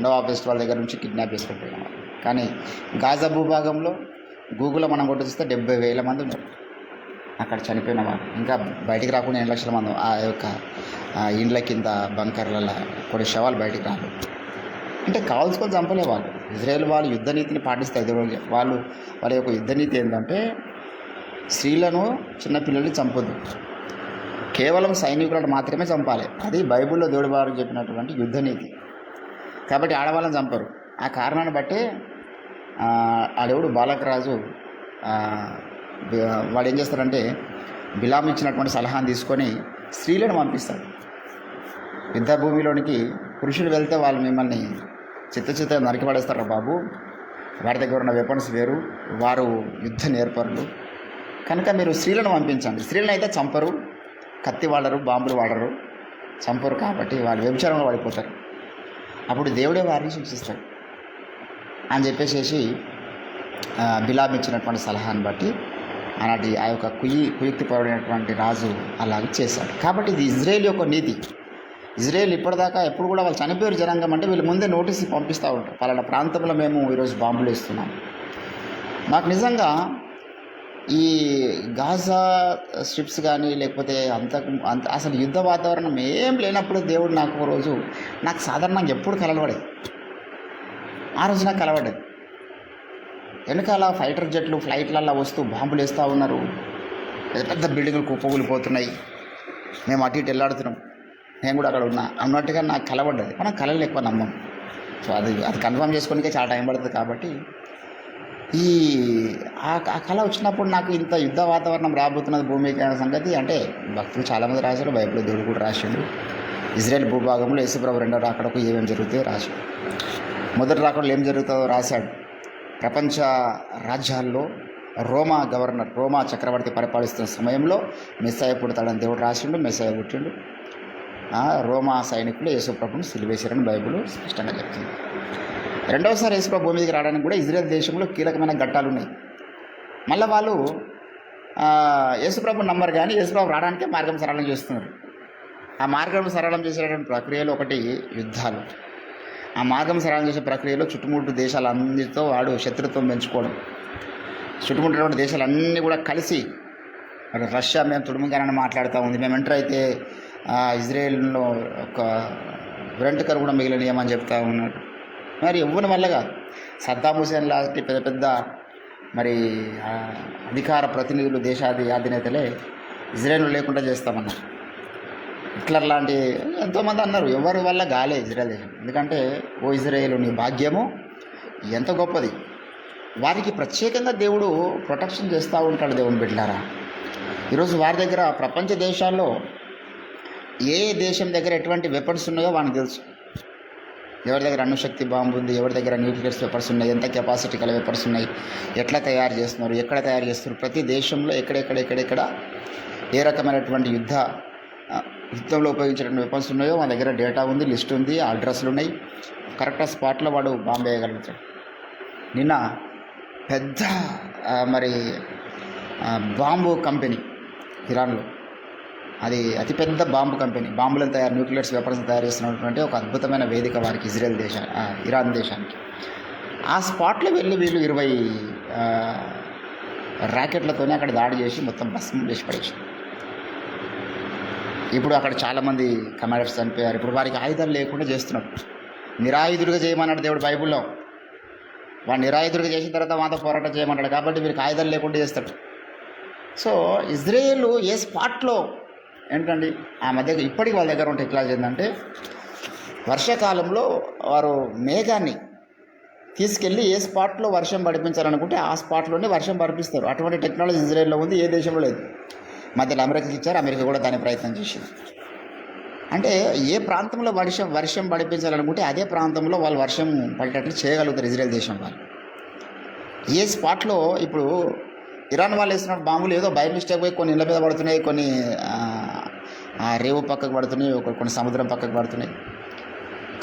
నోవా ఫెస్టివల్ దగ్గర నుంచి కిడ్నాప్ చేసుకుంటున్నాం. కానీ గాజా భూభాగంలో గూగుల్లో మనం కొట్టి చూస్తే 70,000 మంది ఉన్నారు అక్కడ చనిపోయిన వాళ్ళు. ఇంకా బయటికి రాకుండా 8 లక్షల మంది ఆ యొక్క ఇండ్ల కింద బంకర్లలో కొన్ని శవాలు బయటికి రాదు. అంటే కావాల్సుకొని చంపలే వాళ్ళు. ఇజ్రాయెల్ వాళ్ళు యుద్ధ నీతిని పాటిస్తారు. వాళ్ళ యొక్క యుద్ధ నీతి ఏంటంటే స్త్రీలను, చిన్నపిల్లల్ని చంపొద్దు, కేవలం సైనికులను మాత్రమే చంపాలి. అది బైబిల్లో దేవుడి వారు చెప్పినటువంటి యుద్ధ నీతి. కాబట్టి ఆడవాళ్ళని చంపరు. ఆ కారణాన్ని బట్టే ఆడెవడు బాలకరాజు వాడు ఏం చేస్తారంటే బిలాం ఇచ్చినటువంటి సలహాను తీసుకొని స్త్రీలను పంపిస్తాడు యుద్ధ భూమిలోనికి. పురుషులు వెళ్తే వాళ్ళు మిమ్మల్ని చిత్త నరికి పడేస్తారా బాబు, వారి దగ్గర ఉన్న వెపన్స్ వేరు, వారు యుద్ధ నేర్పరులు, కనుక మీరు స్త్రీలను పంపించండి. స్త్రీలను అయితే చంపరు, కత్తి వాడరు, బాంబులు వాడరు, చంపరు. కాబట్టి వాళ్ళు వ్యభిచారంలో పడిపోతారు. అప్పుడు దేవుడే వారిని శిక్షిస్తాడు అని చెప్పేసి బిలాం ఇచ్చినటువంటి సలహాన్ని బట్టి ఆనాటి ఆ యొక్క కుయుక్తిపరుడైనటువంటి రాజు అలాగే చేశాడు. కాబట్టి ఇది ఇజ్రాయేల్ యొక్క నీతి. ఇజ్రాయేల్ ఇప్పటిదాకా ఎప్పుడు కూడా వాళ్ళు చనిపోయారు జనాంగం అంటే వీళ్ళు ముందే నోటీస్ పంపిస్తూ ఉంటారు, పలానా ప్రాంతంలో మేము ఈరోజు బాంబులు వేస్తున్నాం. నాకు నిజంగా ఈ గాజా స్ట్రిప్స్ కానీ లేకపోతే అంత అసలు యుద్ధ వాతావరణం ఏం లేనప్పుడు దేవుడు నాకు రోజు నాకు సాధారణంగా ఎప్పుడు కలవడే ఆ రోజు నాకు కలవడ్డది. వెనకాల ఫైటర్ జెట్లు ఫ్లైట్లల్లో వస్తూ బాంబులు వేస్తూ ఉన్నారు, పెద్ద పెద్ద బిల్డింగులు కుప్పకూలిపోతున్నాయి, మేము అటు ఇటు వెళ్ళాడుతున్నాం, నేను కూడా అక్కడ ఉన్నా అన్నట్టుగా నాకు కలవడ్డది. మనం కళలు ఎక్కువ నమ్మం. సో అది కన్ఫర్మ్ చేసుకోనికే చాలా టైం పడుతుంది. కాబట్టి ఈ ఆ కళ వచ్చినప్పుడు నాకు ఇంత యుద్ధ వాతావరణం రాబోతున్నది భూమికి అనే సంగతి, అంటే భక్తులు చాలామంది రాశారు, బైబిల్లో దేవుడు కూడా రాసిండు. ఇజ్రాయెల్ భూభాగంలో యేసుప్రభు రెండో రాకడకు ఏమేమి జరుగుతాయో రాశాడు. మొదటి రాకడలో ఏం జరుగుతుందో రాశాడు. ప్రపంచ రాజ్యాల్లో రోమా చక్రవర్తి పరిపాలిస్తున్న సమయంలో మెస్సాయ పుడతాడని దేవుడు రాసిండు. మెస్సాయ పుట్టిండు. రోమా సైనికులు యేసుప్రభుని సిలువేశారని బైబిల్ స్పష్టంగా చెప్తుంది. రెండవసారి యేసుప్రభు భూమి మీదకి రావడానికి కూడా ఇజ్రాయెల్ దేశంలో కీలకమైన ఘట్టాలు ఉన్నాయి. మళ్ళీ వాళ్ళు యేసుప్రభు నమ్మరు, కానీ యేసుప్రభు రావడానికే మార్గం సరళం చేస్తున్నారు. ఆ మార్గం సరళం చేసేటువంటి ప్రక్రియలో ఒకటి యుద్ధాలు. ఆ మార్గం సరళం చేసే ప్రక్రియలో చుట్టుముట్టు దేశాలన్నిటితో వాడు శత్రుత్వం పెంచుకోవడం. చుట్టుముట్టినటువంటి దేశాలన్నీ కూడా కలిసి, రష్యా మేము తుడుముగానని మాట్లాడుతూ ఉంది, మేము ఎంటర్ అయితే ఇజ్రాయెల్లో ఒక వెంట్రుకలు కూడా మిగిలినయమని చెప్తా ఉన్నాడు. మరి ఎవ్వని వల్ల కాదు. సద్దాం హుసేన్ లాంటి పెద్ద పెద్ద మరి అధికార ప్రతినిధులు, అధినేతలే ఇజ్రాయెల్ లేకుండా చేస్తామన్నారు. హిట్లర్ లాంటి ఎంతోమంది అన్నారు. ఎవరి వల్ల గాలే ఇజ్రాయెల్ దేశం. ఎందుకంటే ఓ ఇజ్రాయేలు నీ భాగ్యము ఎంత గొప్పది. వారికి ప్రత్యేకంగా దేవుడు ప్రొటెక్షన్ చేస్తూ ఉంటాడు. దేవుని బిడ్డలారా, ఈరోజు వారి దగ్గర ప్రపంచ దేశాల్లో ఏ దేశం దగ్గర ఎటువంటి వెపన్స్ ఉన్నాయో వానికి తెలుసు. ఎవరి దగ్గర అణుశక్తి బాంబు ఉంది, ఎవరి దగ్గర న్యూక్లియర్స్ వెపన్స్ ఉన్నాయి, ఎంత కెపాసిటీ గల వెపన్స్ ఉన్నాయి, ఎట్లా తయారు చేస్తున్నారు, ఎక్కడ తయారు చేస్తున్నారు, ప్రతి దేశంలో ఎక్కడెక్కడ ఏ రకమైనటువంటి యుద్ధంలో ఉపయోగించినటువంటి వెపన్స్ ఉన్నాయో మన దగ్గర డేటా ఉంది, లిస్ట్ ఉంది, అడ్రస్లు ఉన్నాయి. కరెక్ట్గా స్పాట్లో వాడు బాంబు వేయగలుగుతాడు. నిన్న పెద్ద బాంబు కంపెనీ ఇరాన్లో, అది అతిపెద్ద బాంబు కంపెనీ, బాంబులను న్యూక్లియర్స్ వెపన్స్ తయారు చేస్తున్నటువంటి ఒక అద్భుతమైన వేదిక వారికి ఇరాన్ దేశానికి. ఆ స్పాట్లో వెళ్ళి వీళ్ళు 20 ర్యాకెట్లతోనే అక్కడ దాడి చేసి మొత్తం భస్మం చేసి పడేసారు. ఇప్పుడు అక్కడ చాలామంది కమాండర్స్ చనిపోయారు. ఇప్పుడు వారికి ఆయుధాలు లేకుండా చేస్తున్నాడు. నిరాయుధుడిగా చేయమన్నాడు దేవుడు బైబిల్లో. వాడు నిరాయుధుడిగా చేసిన తర్వాత మాతో పోరాటం చేయమన్నాడు. కాబట్టి వీరికి ఆయుధాలు లేకుండా చేస్తాడు. సో ఇజ్రాయేల్ ఏ స్పాట్లో ఏంటండి ఆ మధ్య ఇప్పటికి వాళ్ళ దగ్గర ఉంటే ఎట్లా ఏంటంటే, వర్షాకాలంలో వారు మేఘాన్ని తీసుకెళ్ళి ఏ స్పాట్లో వర్షం పడిపించాలనుకుంటే ఆ స్పాట్లోనే వర్షం పడిపిస్తారు. అటువంటి టెక్నాలజీ ఇజ్రాయేల్లో ఉంది, ఏ దేశంలో లేదు. మధ్యలో అమెరికాకి ఇచ్చారు, అమెరికా కూడా దాని ప్రయత్నం చేసింది. అంటే ఏ ప్రాంతంలో వర్షం పడిపించాలనుకుంటే అదే ప్రాంతంలో వాళ్ళు వర్షం పడేటట్లు చేయగలుగుతారు ఇజ్రాయెల్ దేశం వాళ్ళు. ఏ స్పాట్లో ఇప్పుడు ఇరాన్ వాళ్ళు వేసిన బాంబులు ఏదో బై మిస్టేక్ పోయి కొన్ని ఇళ్ళ మీద పడుతున్నాయి, కొన్ని రేవు పక్కకు పడుతున్నాయి, కొన్ని సముద్రం పక్కకు పడుతున్నాయి.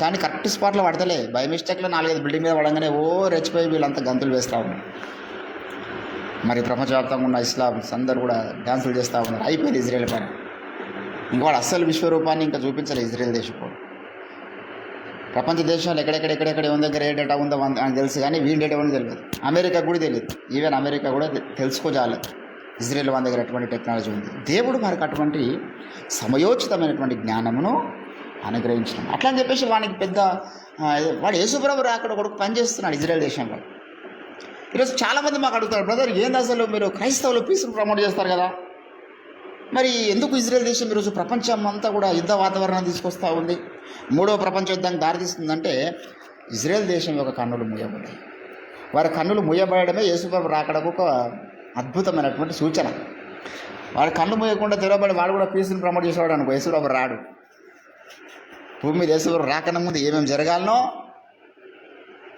కానీ కరెక్ట్ స్పాట్లో పడతలే. బై మిస్టేక్లో 4-5 బిల్డింగ్ మీద పడంగానే రెచ్చిపోయి వీళ్ళంతా గంతులు వేస్తూ ఉన్నారు. మరి ప్రపంచవ్యాప్తంగా ఉన్న ఇస్లామ్స్ అందరూ కూడా డ్యాన్సులు చేస్తూ ఉన్నారు. అయిపోయింది ఇజ్రాయెల్ పైన. ఇంకోటి అస్సలు విశ్వరూపాన్ని ఇంకా చూపించాలి ఇజ్రాయెల్ దేశం కూడా. ప్రపంచ దేశాలు ఎక్కడెక్కడ ఎవరి దగ్గర ఏ డేటా ఉందో అని తెలుసు, కానీ వీడి డేటా ఉందో తెలియదు. అమెరికా కూడా తెలియదు. ఈవెన్ అమెరికా కూడా తెలుసుకోజాలదు ఇజ్రాయెల్ వాళ్ళ దగ్గర ఎటువంటి టెక్నాలజీ ఉంది. దేవుడు వారికి అటువంటి సమయోచితమైనటువంటి జ్ఞానమును అనుగ్రహించడం. అట్లా అని చెప్పేసి వానికి వాడు యేసుప్రభు రాకడ కొడుకు పనిచేస్తున్నాడు ఇజ్రాయెల్ దేశంలో. ఈరోజు చాలామంది మాకు అడుగుతారు, బ్రదర్ ఏంది అసలు మీరు క్రైస్తవులు పీస్ను ప్రమోట్ చేస్తారు కదా, మరి ఎందుకు ఇజ్రాయెల్ దేశం ఈరోజు ప్రపంచం అంతా కూడా యుద్ధ వాతావరణం తీసుకొస్తూ ఉంది, 3వ ప్రపంచ యుద్ధానికి దారితీస్తుందంటే ఇజ్రాయెల్ దేశం యొక్క కన్నులు మూయబడ్డాయి. వారి కన్నులు మూయబడమే యేసుప్రభు రాకడకు ఒక అద్భుతమైనటువంటి సూచన. వాడి కన్ను మూయకుండా తెరవబడి వాడు కూడా పీస్ను ప్రమోట్ చేసేవాడు అనుకో, యేసుప్రభు రాడు. భూమి మీద యేసుప్రభు రాకన్నా ముందు ఏమేమి జరగాలనో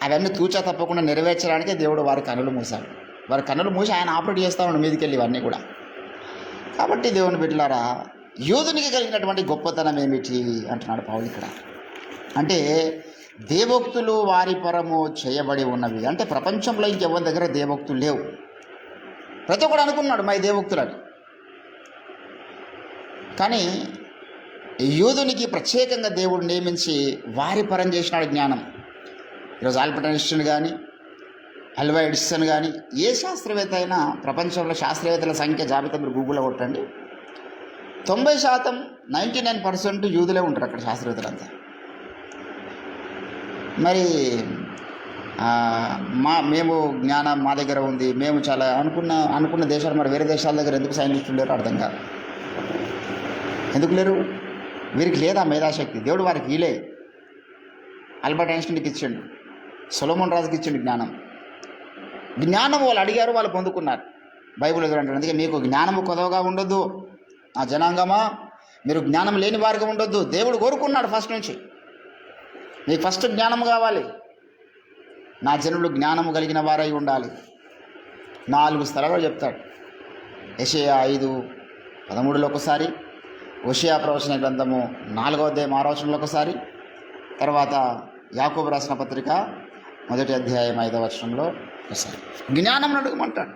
అవన్నీ తూచా తప్పకుండా నెరవేర్చడానికే దేవుడు వారి కన్నులు మూసాడు. వారి కన్నులు మూసి ఆయన ఆపరేట్ చేస్తూ ఉండు మీదకి వెళ్ళి ఇవన్నీ కూడా. కాబట్టి దేవుని బిడ్డలారా, యోధునికి కలిగినటువంటి గొప్పతనం ఏమిటి అంటున్నాడు పౌలు ఇక్కడ. అంటే దేవోక్తులు వారి పరము చేయబడి ఉన్నవి. అంటే ప్రపంచంలో ఇంకెవరి దగ్గర దేవోక్తులు లేవు. ప్రతి ఒక్కడు అనుకున్నాడు మా దేవోక్తులని. కానీ యోధునికి ప్రత్యేకంగా దేవుడు నియమించి వారి పరం చేసినాడు జ్ఞానం. ఈరోజు ఆల్బర్ట్ ఐన్స్టీన్ కానీ, ఆల్వా ఎడిసన్ కానీ, ఏ శాస్త్రవేత్త అయినా ప్రపంచంలో శాస్త్రవేత్తల సంఖ్య జాబితా మీరు గూగుల్లో కొట్టండి, 90% 99% యూదులే ఉంటారు అక్కడ శాస్త్రవేత్తలంతా. మరి మేము జ్ఞానం మా దగ్గర ఉంది, మేము చాలా అనుకున్న దేశాలు మరి వేరే దేశాల దగ్గర ఎందుకు సైంటిస్టులు లేరు అర్థం కాదు. ఎందుకు లేరు? వీరికి లేదా మేధాశక్తి? దేవుడు వారికి వీలే. ఆల్బర్ట్ ఐన్స్టీన్కి ఇచ్చిండు, సొలొమోన్ రాజుకి ఇచ్చిండు జ్ఞానం వాళ్ళు అడిగారు, వాళ్ళు పొందుకున్నారు. బైబిల్ ఎదురంటారు, అందుకే మీకు జ్ఞానము కొదవగా ఉండొద్దు ఆ జనాంగమా, మీరు జ్ఞానం లేని వారిగా ఉండొద్దు. దేవుడు కోరుకున్నాడు ఫస్ట్ నుంచి, మీకు ఫస్ట్ జ్ఞానం కావాలి. నా జనులు జ్ఞానము కలిగిన వారై ఉండాలి. 4 స్థలాల్లో చెప్తాడు. యెషయా 5:13 ఒకసారి, హోషేయ ప్రవచన గ్రంథము 4వ అధ్యాయం 6వ వచనంలో ఒకసారి, తర్వాత యాకోబు రాసిన పత్రిక 1వ అధ్యాయం 5వ వచనంలో ఒకసారి జ్ఞానం అడగమంటాడు.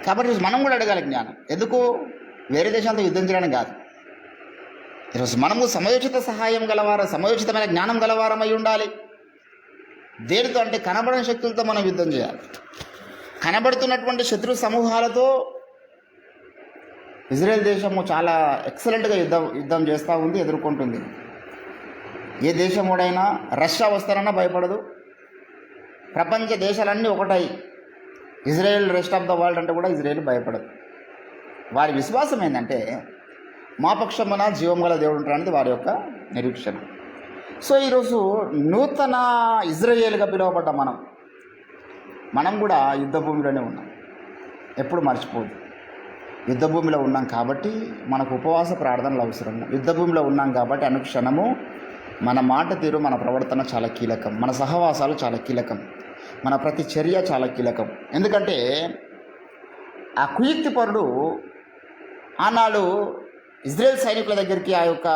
కాబట్టి మనం కూడా అడగాలి జ్ఞానం. ఎందుకు? వేరే దేశాలతో యుద్ధం చేయడానికి కాదు. ఈరోజు మనము సమయోచిత సహాయం గలవారం, సమయోచితమైన జ్ఞానం గలవారమై ఉండాలి. దేనితో అంటే కనబడని శక్తులతో మనం యుద్ధం చేయాలి. కనబడుతున్నటువంటి శత్రు సమూహాలతో ఇజ్రాయెల్ దేశము చాలా ఎక్సలెంట్గా యుద్ధం చేస్తూ ఉంది, ఎదుర్కొంటుంది. ఏ దేశముడైనా రష్యా వస్తారన్నా భయపడదు. ప్రపంచ దేశాలన్నీ ఒకటై Israel rest of the world అంటే కూడా ఇజ్రాయెల్ భయపడదు. వారి విశ్వాసం ఏంటంటే మా పక్షమున జీవం గల దేవుడు ఉంటారనేది వారి యొక్క నిరీక్షణ. సో ఈరోజు నూతన ఇజ్రాయేల్గా పిలువబడ్డ మనం కూడా యుద్ధ భూమిలోనే ఉన్నాం. ఎప్పుడు మర్చిపోదు, యుద్ధ భూమిలో ఉన్నాం కాబట్టి మనకు ఉపవాస ప్రార్థనలు అవసరం. యుద్ధ భూమిలో ఉన్నాం కాబట్టి అనుక్షణము మన మాట తీరు, మన ప్రవర్తన చాలా కీలకం, మన సహవాసాలు చాలా కీలకం, మన ప్రతి చర్య చాలా కీలకం. ఎందుకంటే ఆ కుయుక్తి పరుడు ఆనాడు ఇజ్రాయెల్ సైనికుల దగ్గరికి ఆ యొక్క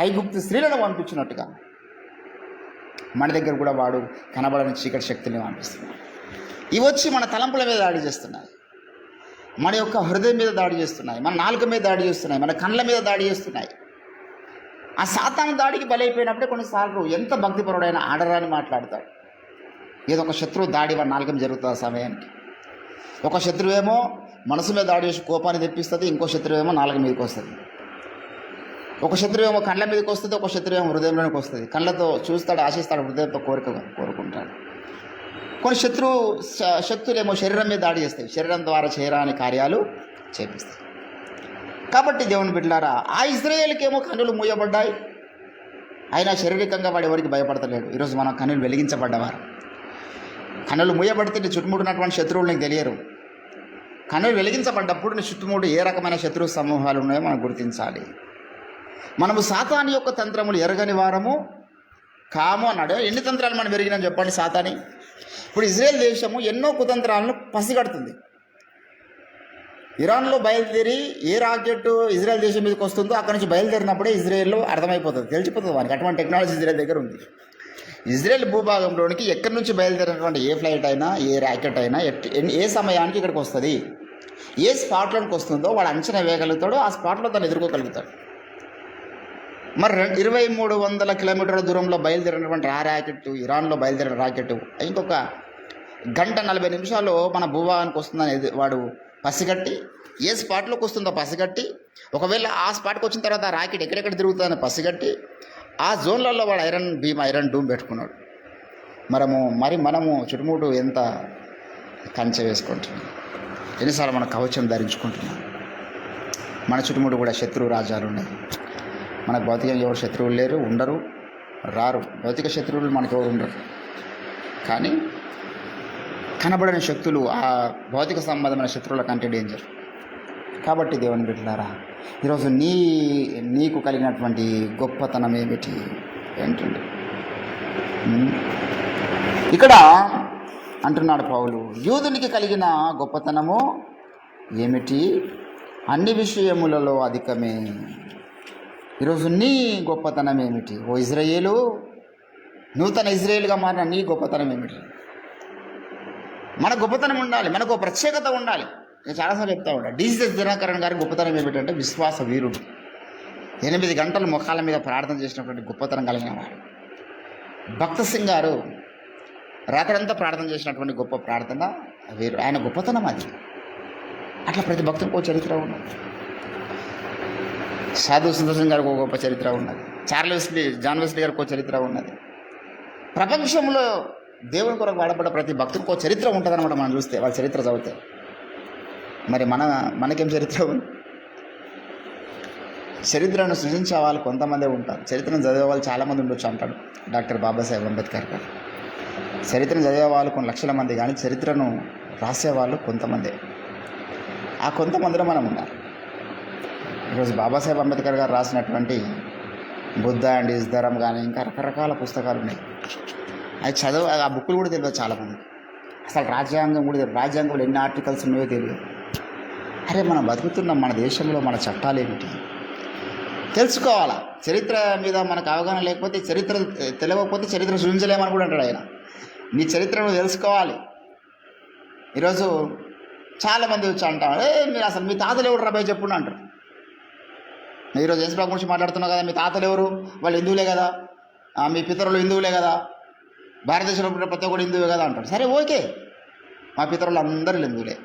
ఐగుప్తు స్త్రీలను పంపించినట్టుగా మన దగ్గర కూడా వాడు కనబడని చీకటి శక్తుల్ని పంపిస్తున్నాడు. ఇవి వచ్చి మన తలంపుల మీద దాడి చేస్తున్నాయి, మన యొక్క హృదయం మీద దాడి చేస్తున్నాయి, మన నాలుక మీద దాడి చేస్తున్నాయి, మన కళ్ళ మీద దాడి చేస్తున్నాయి. ఆ సాతాను దాడికి బలైపోయినప్పుడే కొన్నిసార్లు ఎంత భక్తిపరుడైన ఆడరాని మాట్లాడతాడు. ఏదో ఒక శత్రువు దాడి వాడి నాలుకం జరుగుతుంది ఆ సమయానికి. ఒక శత్రువేమో మనసు మీద దాడి చేసి కోపాన్ని తెప్పిస్తుంది, ఇంకో శత్రువేమో నాలుక మీదకి వస్తుంది. ఒక శత్రువేమో కళ్ళ మీదకి వస్తుంది, ఒక శత్రువేమో హృదయంలోనికి వస్తుంది. కళ్ళతో చూస్తాడు, ఆశిస్తాడు, హృదయంతో కోరుకుంటాడు. కొన్ని శక్తులేమో శరీరం మీద దాడి చేస్తాయి, శరీరం ద్వారా చేయరాని కార్యాలు చేపిస్తాయి. కాబట్టి దేవుని బిడ్డలారా, ఆ ఇజ్రాయేలుకేమో కన్నులు మూయబడ్డాయి, అయినా శారీరకంగా వాడు ఎవరికి భయపడతలేడు. ఈరోజు మనం కన్నులు వెలిగించబడ్డవారు. కన్నులు మూయబడితే నీ చుట్టుముడినటువంటి శత్రువులు నీకు తెలియరు. కన్నులు వెలిగించబడ్డప్పుడు నీ చుట్టుముడు ఏ రకమైన శత్రు సమూహాలు ఉన్నాయో మనం గుర్తించాలి. మనము సాతాను యొక్క తంత్రములు ఎరగని వారము కాము అన్నాడు. ఎన్ని తంత్రాలు మనం ఎరిగినాం చెప్పండి సాతాని. ఇప్పుడు ఇజ్రాయెల్ దేశము ఎన్నో కుతంత్రాలను పసిగడుతుంది. ఇరాన్లో బయలుదేరి ఏ రాకెట్ ఇజ్రాయెల్ దేశం మీదకి వస్తుందో అక్కడ నుంచి బయలుదేరినప్పుడే ఇజ్రాయెల్లో అర్థమైపోతుంది, తెలిసిపోతుంది వానికి. అటువంటి టెక్నాలజీ ఇజ్రాయెల్ దగ్గర ఉంది. ఇజ్రాయెల్ భూభాగంలోనికి ఎక్కడి నుంచి బయలుదేరినటువంటి ఏ ఫ్లైట్ అయినా, ఏ రాకెట్ అయినా ఏ సమయానికి ఇక్కడికి వస్తుంది, ఏ స్పాట్లోకి వస్తుందో వాడు అంచనా వేయగలుగుతాడు, ఆ స్పాట్లో తను ఎదుర్కోగలుగుతాడు. మరి 2300 కిలోమీటర్ల దూరంలో బయలుదేరినటువంటి ఆ రాకెట్, ఇరాన్లో బయలుదేరిన రాకెట్ ఇంకొక 1:40 మన భూభాగానికి వస్తుందని వాడు పసిగట్టి, ఏ స్పాట్లోకి వస్తుందో పసిగట్టి, ఒకవేళ ఆ స్పాట్కి వచ్చిన తర్వాత ఆ రాకెట్ ఎక్కడెక్కడ తిరుగుతుందని పసిగట్టి, ఆ జోన్లలో వాడు ఐరన్ డూమ్ పెట్టుకున్నాడు. మనము చుట్టుముట్టు ఎంత కంచె వేసుకుంటున్నాం, ఎన్నిసార్లు మన కవచం ధరించుకుంటున్నాం. మన చుట్టుముట్టు కూడా శత్రు రాజ్యాలు ఉన్నాయి. మనకు భౌతికంగా ఎవరు శత్రువులు లేరు, ఉండరు, రారు. భౌతిక శత్రువులు మనకు ఎవరు ఉండరు. కానీ కనబడని శక్తులు ఆ భౌతిక సంబంధమైన శత్రువుల కంటే డేంజర్. కాబట్టి దేవుని బిడ్డలారా, ఈరోజు నీకు కలిగినటువంటి గొప్పతనం ఏమిటి ఏంటండి? ఇక్కడ అంటున్నాడు పౌలు, యూదునికి కలిగిన గొప్పతనము ఏమిటి? అన్ని విషయములలో అధికమే. ఈరోజు నీ గొప్పతనం ఏమిటి? ఓ ఇజ్రాయేలు, నూతన ఇజ్రాయేలుగా మారిన నీ గొప్పతనం ఏమిటి? మన గొప్పతనం ఉండాలి, మనకు ప్రత్యేకత ఉండాలి. నేను చాలాసార్లు చెప్తా ఉంటాను, డిసిఎస్ దినకరణ్ గారి గొప్పతనం ఏమిటంటే విశ్వాస వీరుడు. 8 గంటలు ముఖాల మీద ప్రార్థన చేసినటువంటి గొప్పతనం కలిగిన వారు. భక్త సింగ్ గారు రాత్రంతా ప్రార్థన చేసినటువంటి గొప్ప ప్రార్థన వీరు, ఆయన గొప్పతనం అది. అట్లా ప్రతి భక్తుడికి చరిత్ర ఉన్నది. సాధు సుదర్శన్ గారికి ఒక గొప్ప చరిత్ర ఉన్నది. జాన్ వెస్లీ గారికి ఒక చరిత్ర ఉన్నది. ప్రపంచంలో దేవుని కొరకు వాడబడ్డ ప్రతి భక్తుడికి ఒక చరిత్ర ఉంటుందన్నమాట. మనం చూస్తే వాళ్ళ చరిత్ర చదివితే. మరి మనకేం చరిత్ర ఉంది? చరిత్రను సృజించే వాళ్ళు కొంతమందే ఉంటారు. చరిత్రను చదివే వాళ్ళు చాలామంది ఉండొచ్చు అంటాడు డాక్టర్ బాబాసాహెబ్ అంబేద్కర్ గారు. చరిత్రను చదివే వాళ్ళు కొన్ని లక్షల మంది, కానీ చరిత్రను రాసేవాళ్ళు కొంతమందే. ఆ కొంతమందిలో మనం ఉన్నారు. ఈరోజు బాబాసాహెబ్ అంబేద్కర్ గారు రాసినటువంటి బుద్ధ అండ్ హిస్ ధరం కానీ ఇంకా రకరకాల పుస్తకాలు ఉన్నాయి. అవి ఆ బుక్కులు కూడా తెలియదు చాలామంది. అసలు రాజ్యాంగం కూడా తెలియదు. రాజ్యాంగంలో ఎన్ని ఆర్టికల్స్ ఉన్నాయో తెలియదు. అరే మనం బతుకుతున్నాం, మన దేశంలో మన చట్టాలు ఏమిటి తెలుసుకోవాలా. చరిత్ర మీద మనకు అవగాహన లేకపోతే, చరిత్ర తెలియకపోతే చరిత్ర సృజించలేమని కూడా అంటాడు ఆయన. నీ చరిత్రను తెలుసుకోవాలి. ఈరోజు చాలామంది వచ్చి అంటారు, మీరు అసలు మీ తాతలు ఎవరు రాబోయే చెప్పుండి అంటారు. ఈరోజు యేసుప్రభు గురించి మాట్లాడుతున్నావు కదా, మీ తాతలు ఎవరు? వాళ్ళు హిందువులే కదా, మీ పితరులు హిందువులే కదా, భారతదేశంలో ప్రతి ఒక్కరు హిందువే కదా అంటారు. సరే ఓకే, మా పితరులు అందరూ హిందువులే,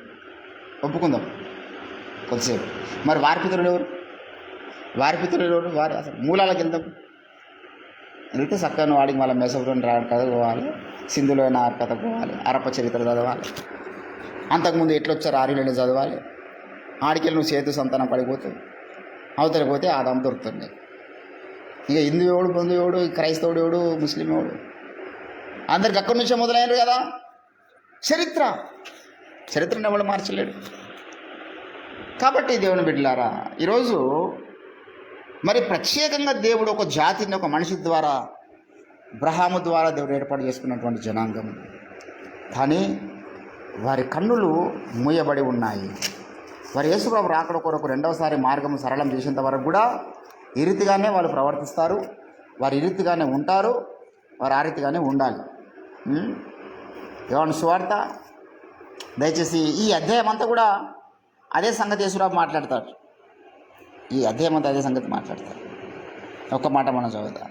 ఒప్పుకుందాం కొద్దిసేపు. మరి వారి పితరులు ఎవరు? వారి అసలు మూలాలకు వెళ్తే చక్కగా వాడికి మళ్ళీ మెసపురం కథ పోవాలి, సింధులోని కథ పోవాలి, అరప్ప చరిత్ర చదవాలి, అంతకుముందు ఎట్లొచ్చారు ఆర్యులని చదవాలి. ఆడికెళ్ళి నువ్వు చేతు సంతానం పడిపోతుంది, అవతలికి పోతే ఆదాం దొరుకుతుంది. ఇక హిందూ ఎవడు, బంధు ఎవడు, క్రైస్తవుడు ఎవడు, ముస్లిం ఎవడు, అందరికి అక్కడి నుంచే మొదలైనరు కదా. చరిత్రను ఎవడు మార్చలేడు. కాబట్టి దేవుని బిడ్డలారా, ఈరోజు మరి ప్రత్యేకంగా దేవుడు ఒక జాతిని ఒక మనిషి ద్వారా, అబ్రహాము ద్వారా దేవుడు ఏర్పాటు చేసుకున్నటువంటి జనాంగం. కానీ వారి కన్నులు మూయబడి ఉన్నాయి. వారు యేసుప్రభు రాకడ కొరకు రెండవసారి మార్గం సరళం చేసేంత వరకు కూడా ఈ రీతిగానే వాళ్ళు ప్రవర్తిస్తారు, వారు ఈ రీతిగానే ఉంటారు, వారు ఆ రీతిగానే ఉండాలి. యోహాను సువార్త దయచేసి ఈ అధ్యాయం అంతా కూడా అదే సంగతి యేసుప్రభు మాట్లాడతాడు. ఈ అధ్యాయం అంతా అదే సంగతి మాట్లాడతారు. ఒక్క మాట మనం చదువుతాం.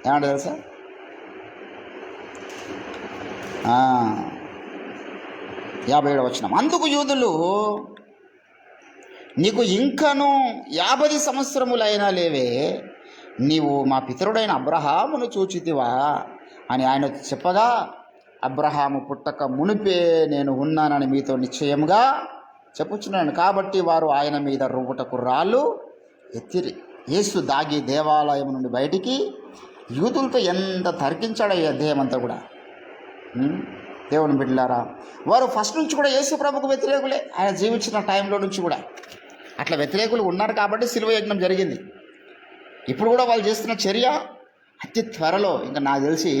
ఏమంటే తెలుసా? 57వ వచనం. అందుకు యూదులు, నీకు ఇంకను 50 సంవత్సరములైనా లేవే, నీవు మా పితరుడైన అబ్రహామును చూచితివా అని ఆయన చెప్పగా, అబ్రహాము పుట్టక మునిపే నేను ఉన్నానని మీతో నిశ్చయముగా చెప్పుచున్నాను. కాబట్టి వారు ఆయన మీద రువ్వుటకు రాళ్ళు ఎత్తిరి. యేసు దాగి దేవాలయం నుండి బయటికి యూదులతో ఎంత తర్కించాడో ఈ అధ్యాయం అంతా కూడా. దేవుని బిడ్డలారా, వారు ఫస్ట్ నుంచి కూడా యేసు ప్రభుకు వ్యతిరేకులే. ఆయన జీవించిన టైంలో నుంచి కూడా అట్లా వ్యతిరేకులు ఉన్నారు కాబట్టి శిలువ యజ్ఞం జరిగింది. ఇప్పుడు కూడా వాళ్ళు చేస్తున్న చర్య అతి త్వరలో, ఇంకా నాకు తెలిసి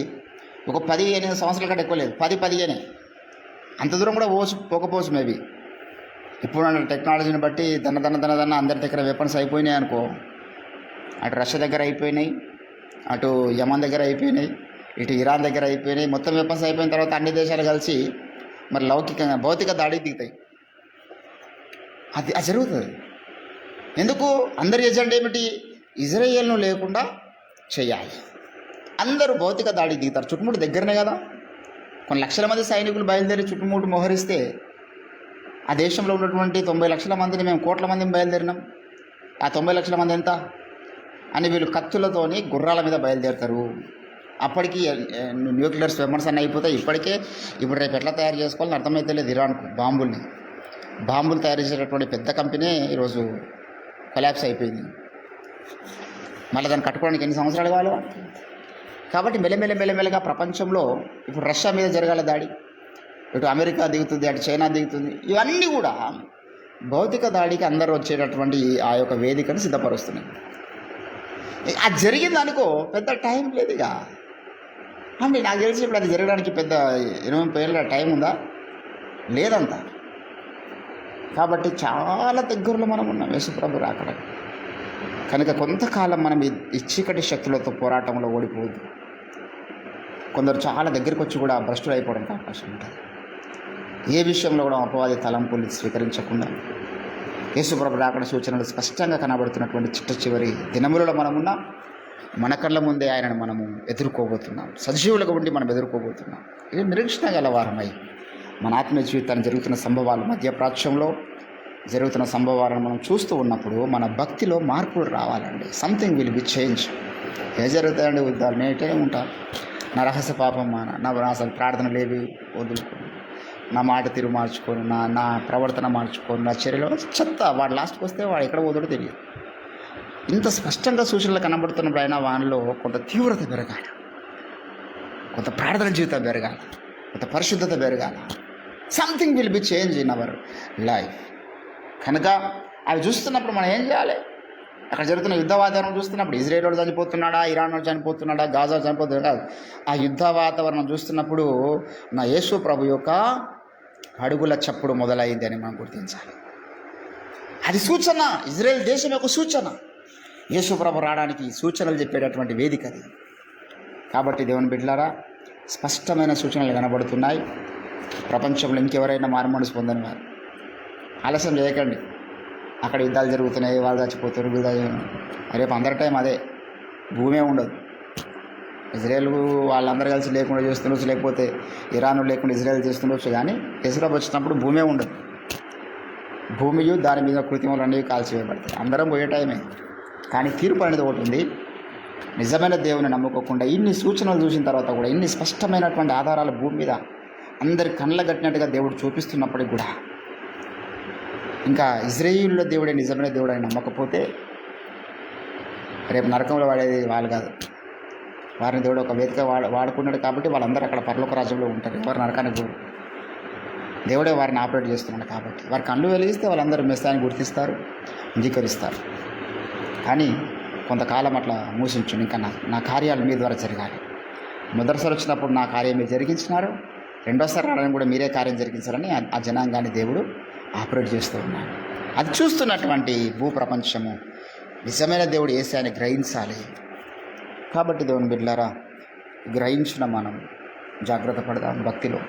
ఒక 15 సంవత్సరాల కంటే ఎక్కువ లేదు, 10-15 అంత దూరం కూడా పోకపోవచ్చు మేబీ. ఇప్పుడు టెక్నాలజీని బట్టి దన్న అందరి దగ్గర వెపన్స్ అయిపోయినాయి అనుకో. అటు రష్యా దగ్గర అయిపోయినాయి, అటు యమన్ దగ్గర అయిపోయినాయి, ఇటు ఇరాన్ దగ్గర అయిపోయినాయి. మొత్తం వెపన్స్ అయిపోయిన తర్వాత అన్ని దేశాలు కలిసి మరి భౌతిక దాడికి దిగుతాయి. అది జరుగుతుంది. ఎందుకు? అందరి ఎజెండా ఏమిటి? ఇజ్రాయేల్ను లేకుండా చేయాలి. అందరూ భౌతిక దాడికి దిగుతారు. చుట్టుముట్టు దగ్గరనే కదా. కొన్ని లక్షల మంది సైనికులు బయలుదేరి చుట్టుముట్టు మోహరిస్తే ఆ దేశంలో ఉన్నటువంటి 90 లక్షల మందిని, మేము కోట్ల మందిని బయలుదేరినాం. ఆ 90 లక్షల మంది ఎంత అని వీళ్ళు కత్తులతోని గుర్రాల మీద బయలుదేరుతారు. అప్పటికి న్యూక్లియర్ వెపన్స్ అన్నీ అయిపోతాయి. ఇప్పుడు రేపు ఎట్లా తయారు చేసుకోవాలని అర్థమైతే లేదు. ఇరాన్కు బాంబులు తయారు చేసేటటువంటి పెద్ద కంపెనీ ఈరోజు కొలాప్స్ అయిపోయింది. మళ్ళీ దాన్ని కట్టుకోవడానికి ఎన్ని సంవత్సరాలు కావాలి? కాబట్టి మెల్లమెల్లగా ప్రపంచంలో ఇప్పుడు రష్యా మీద జరగాల దాడి, ఇటు అమెరికా దిగుతుంది, అటు చైనా దిగుతుంది. ఇవన్నీ కూడా భౌతిక దాడికి అందరూ వచ్చేటటువంటి ఆ యొక్క వేదికను సిద్ధపరుస్తున్నాయి. అది జరిగింది అనుకో, పెద్ద టైం లేదు. ఇక అంటే నాకు తెలిసి ఇప్పుడు అది జరగడానికి పెద్ద 20 ఏళ్ళ టైం ఉందా? లేదంత. కాబట్టి చాలా దగ్గరలో మనం ఉన్నాం యేసుప్రభు రాకడ. కనుక కొంతకాలం మనం ఈ చీకటి శక్తులతో పోరాటంలో ఓడిపోవద్దు. కొందరు చాలా దగ్గరికి వచ్చి కూడా భ్రష్టులు అయిపోవడానికి అవకాశం ఉంటుంది. ఏ విషయంలో కూడా అపవాది తలంపులు స్వీకరించకుండా యేసుప్రభు రాకడ సూచనలు స్పష్టంగా కనబడుతున్నటువంటి చిట్ట చివరి దినములలో మనమున్నా, మన కళ్ళ ముందే ఆయనను మనము ఎదుర్కోబోతున్నాం. సజీవులుగా ఉండి మనం ఎదుర్కోబోతున్నాం. ఇది నిరీక్షణ గలవారమై మన ఆత్మీయ జీవితాన్ని జరుగుతున్న సంభవాలు, మధ్యప్రాచ్యంలో జరుగుతున్న సంభవాలను మనం చూస్తూ ఉన్నప్పుడు మన భక్తిలో మార్పులు రావాలండి. Something will be change. ఏ జరుగుతాయండి? యుద్ధాలు నేటే ఉంటాను, నా రహస్య పాపం నా అసలు ప్రార్థనలు ఏవి వదులుకోను, నా మాట తీరు మార్చుకోను, నా ప్రవర్తన మార్చుకోను, నా చర్యలో చెత్త. వాడు లాస్ట్కి వస్తే వాడు ఎక్కడ పోతాడో తెలియదు. ఇంత స్పష్టంగా సూచనలు కనబడుతున్నప్పుడు అయినా వానిలో కొంత తీవ్రత పెరగాలి, కొంత ప్రార్థన జీవితం పెరగాలి, కొంత పరిశుద్ధత పెరగాలి. Something will be change in our life. కనుక అవి చూస్తున్నప్పుడు మనం ఏం చేయాలి? అక్కడ జరుగుతున్న యుద్ధ వాతావరణం చూస్తున్నప్పుడు ఇజ్రాయేల్ వాడు చనిపోతున్నాడా, ఇరాన్ వాడు చనిపోతున్నాడా, గాజా చనిపోతున్నాడా కాదు. ఆ యుద్ధ వాతావరణం చూస్తున్నప్పుడు నా యేసు ప్రభు యొక్క అడుగుల చప్పుడు మొదలైంది అని మనం గుర్తించాలి. అది సూచన, ఇజ్రాయేల్ దేశం యొక్క సూచన. యేసు ప్రభు రావడానికి సూచనలు చెప్పేటటువంటి వేదిక అది. కాబట్టి దేవుని బిడ్డలారా, స్పష్టమైన సూచనలు కనబడుతున్నాయి. ప్రపంచంలో ఇంకెవరైనా మారుమనసు పొందని వారు ఆలస్యం చేయకండి. అక్కడ యుద్ధాలు జరుగుతున్నాయి, వాళ్ళు చచ్చిపోతారు, రేపు అందరి టైం అదే, భూమే ఉండదు. ఇజ్రాయేల్ వాళ్ళందరూ కలిసి లేకుండా చేస్తుండొచ్చు, లేకపోతే ఇరాన్ లేకుండా ఇజ్రాయేల్ చేస్తుండొచ్చు, కానీ ఇస్రాయేల్ వచ్చినప్పుడు భూమే ఉండదు. భూమియు దాని మీద కృత్రిమలు అనేవి కాల్చివేయబడతాయి. అందరం పోయే టైమే. కానీ తీర్పు అనేది ఒకటి ఉంది. నిజమైన దేవుని నమ్ముకోకుండా ఇన్ని సూచనలు చూసిన తర్వాత కూడా, ఇన్ని స్పష్టమైనటువంటి ఆధారాలు భూమి మీద అందరి కళ్ళ కట్టినట్టుగా దేవుడు చూపిస్తున్నప్పటికి కూడా ఇంకా ఇజ్రాయేలులో దేవుడే నిజమైన దేవుడు అని నమ్మకపోతే రేపు నరకంలో వాడేది వాళ్ళు కాదు. వారిని దేవుడు ఒక వేదిక వాడుకున్నాడు కాబట్టి వాళ్ళందరూ అక్కడ పరలోక రాజ్యంలో ఉంటారు. ఎవరు నరకానికి పోరు. దేవుడే వారిని ఆపరేట్ చేస్తున్నాడు కాబట్టి వారి కళ్ళు వెలిగిస్తే వాళ్ళందరూ మెస్సాన్ని గుర్తిస్తారు, అంగీకరిస్తారు. కానీ కొంతకాలం అట్లా మూసించు, ఇంకా నా కార్యాలు మీ ద్వారా జరగాలి. మొదటిసారి వచ్చినప్పుడు నా కార్యం మీరు జరిగించినారు, రెండోసారి రావడానికి కూడా మీరే కార్యం జరిగించాలని ఆ జనాంగాన్ని దేవుడు ఆపరేట్ చేస్తూ ఉన్నాడు. అది చూస్తున్నటువంటి భూప్రపంచము నిజమైన దేవుడు యేసయ్యని గ్రహించాలి. కాబట్టి దేవుని బిడ్డలారా, గ్రహించిన మనం జాగ్రత్త పడదాం. భక్తిలో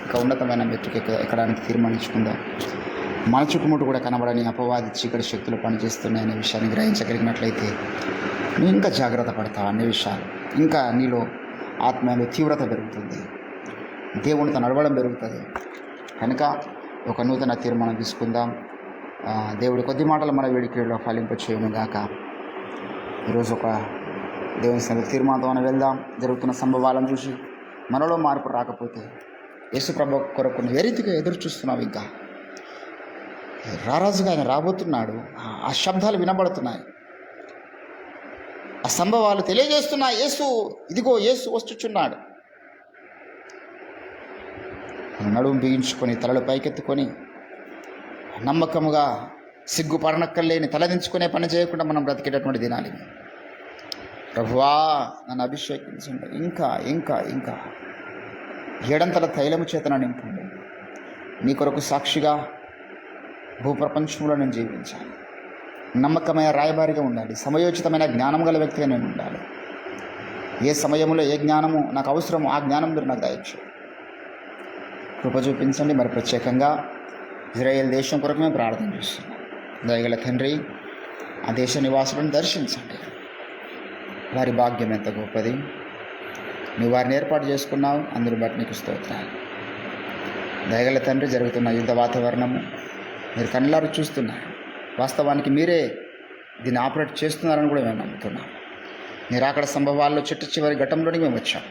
ఇంకా ఉన్నతమైన మెట్టుకు ఎక్కడానికి తీర్మానించుకుందాం. మన చుట్టుముట్టు కూడా కనబడని అపవాది చీకటి శక్తులు పనిచేస్తున్నాయనే విషయాన్ని గ్రహించగలిగినట్లయితే నువ్వు ఇంకా జాగ్రత్త పడతావు. అన్ని విషయాలు ఇంకా నీలో ఆత్మలో తీవ్రత పెరుగుతుంది, దేవునితో నడవడం పెరుగుతుంది. కనుక ఒక నూతన తీర్మానం తీసుకుందాం. దేవుడి కొద్ది మాటలు మన వేడికలో ఫలింపచేయను గాక. ఈరోజు ఒక దేవుని సన్నిధికి తీర్మానంతో మనం వెళ్దాం. జరుగుతున్న సంభవాలను చూసి మనలో మార్పు రాకపోతే యేసు ప్రభు కొరకు ఏ రీతిగా ఎదురు చూస్తున్నావు? ఇంకా రారాజుగా ఆయన రాబోతున్నాడు. ఆ శబ్దాలు వినబడుతున్నాయి, ఆ సంభవాలు తెలియజేస్తున్నాయి. ఇదిగో యేసు వస్తుచున్నాడు. నడుము బిగించుకొని తలలు పైకెత్తుకొని నమ్మకముగా సిగ్గుపడనక్కర్లేని తలదించుకునే పని చేయకుండా మనం బ్రతికేటటువంటి దినాలి. ప్రభువా నన్ను అభిషేకించండి, ఇంకా ఇంకా ఇంకా ఏడంతల తైలము చేతన నింపండి. నీ కొరకు సాక్షిగా భూప్రపంచంలో నేను జీవించాలి. నమ్మకమైన రాయబారిగా ఉండాలి. సమయోచితమైన జ్ఞానం గల వ్యక్తిగా నేను ఉండాలి. ఏ సమయంలో ఏ జ్ఞానము నాకు అవసరమో ఆ జ్ఞానం మీరు నాకు దయచేయండి, కృప చూపించండి. మరి ప్రత్యేకంగా ఇజ్రాయేల్ దేశం కొరకు మేము ప్రార్థన చేస్తున్నాం. దయగల తండ్రి, ఆ దేశ నివాసులను దర్శించండి. వారి భాగ్యం ఎంత గొప్పది. నువ్వు వారిని ఏర్పాటు చేసుకున్నావు, అందరూ బట్టి నీకు స్తోత్రాలు. దయగల తండ్రి, జరుగుతున్న యుద్ధ వాతావరణము మీరు కళ్ళారు చూస్తున్నారు. వాస్తవానికి మీరే దీన్ని ఆపరేట్ చేస్తున్నారని కూడా మేము నమ్ముతున్నాం. మీరు అక్కడ సంభవాల్లో చివరి ఘట్టంలోనే మేము వచ్చాం.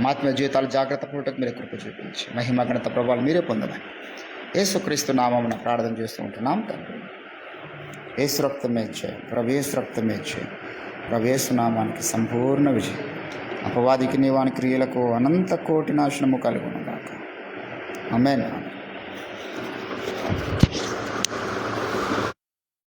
ఆత్మీయ జీవితాలు జాగ్రత్త పడటకు మీరు కృప చూపించి మహిమ ఘనత ప్రభావాలు మీరే పొందమని యేసుక్రీస్తు నామమున ప్రార్థన చేస్తూ ఉంటున్నాం తండ్రి. యేసు రక్తమే జయం, ప్రభు యేసు రక్తమే జయం, ప్రభు యేసు నామానికి సంపూర్ణ విజయం. అపవాదికి నీవాని క్రియలకు అనంత కోటి నాశనము కలుగును గాక. ఆమేన్.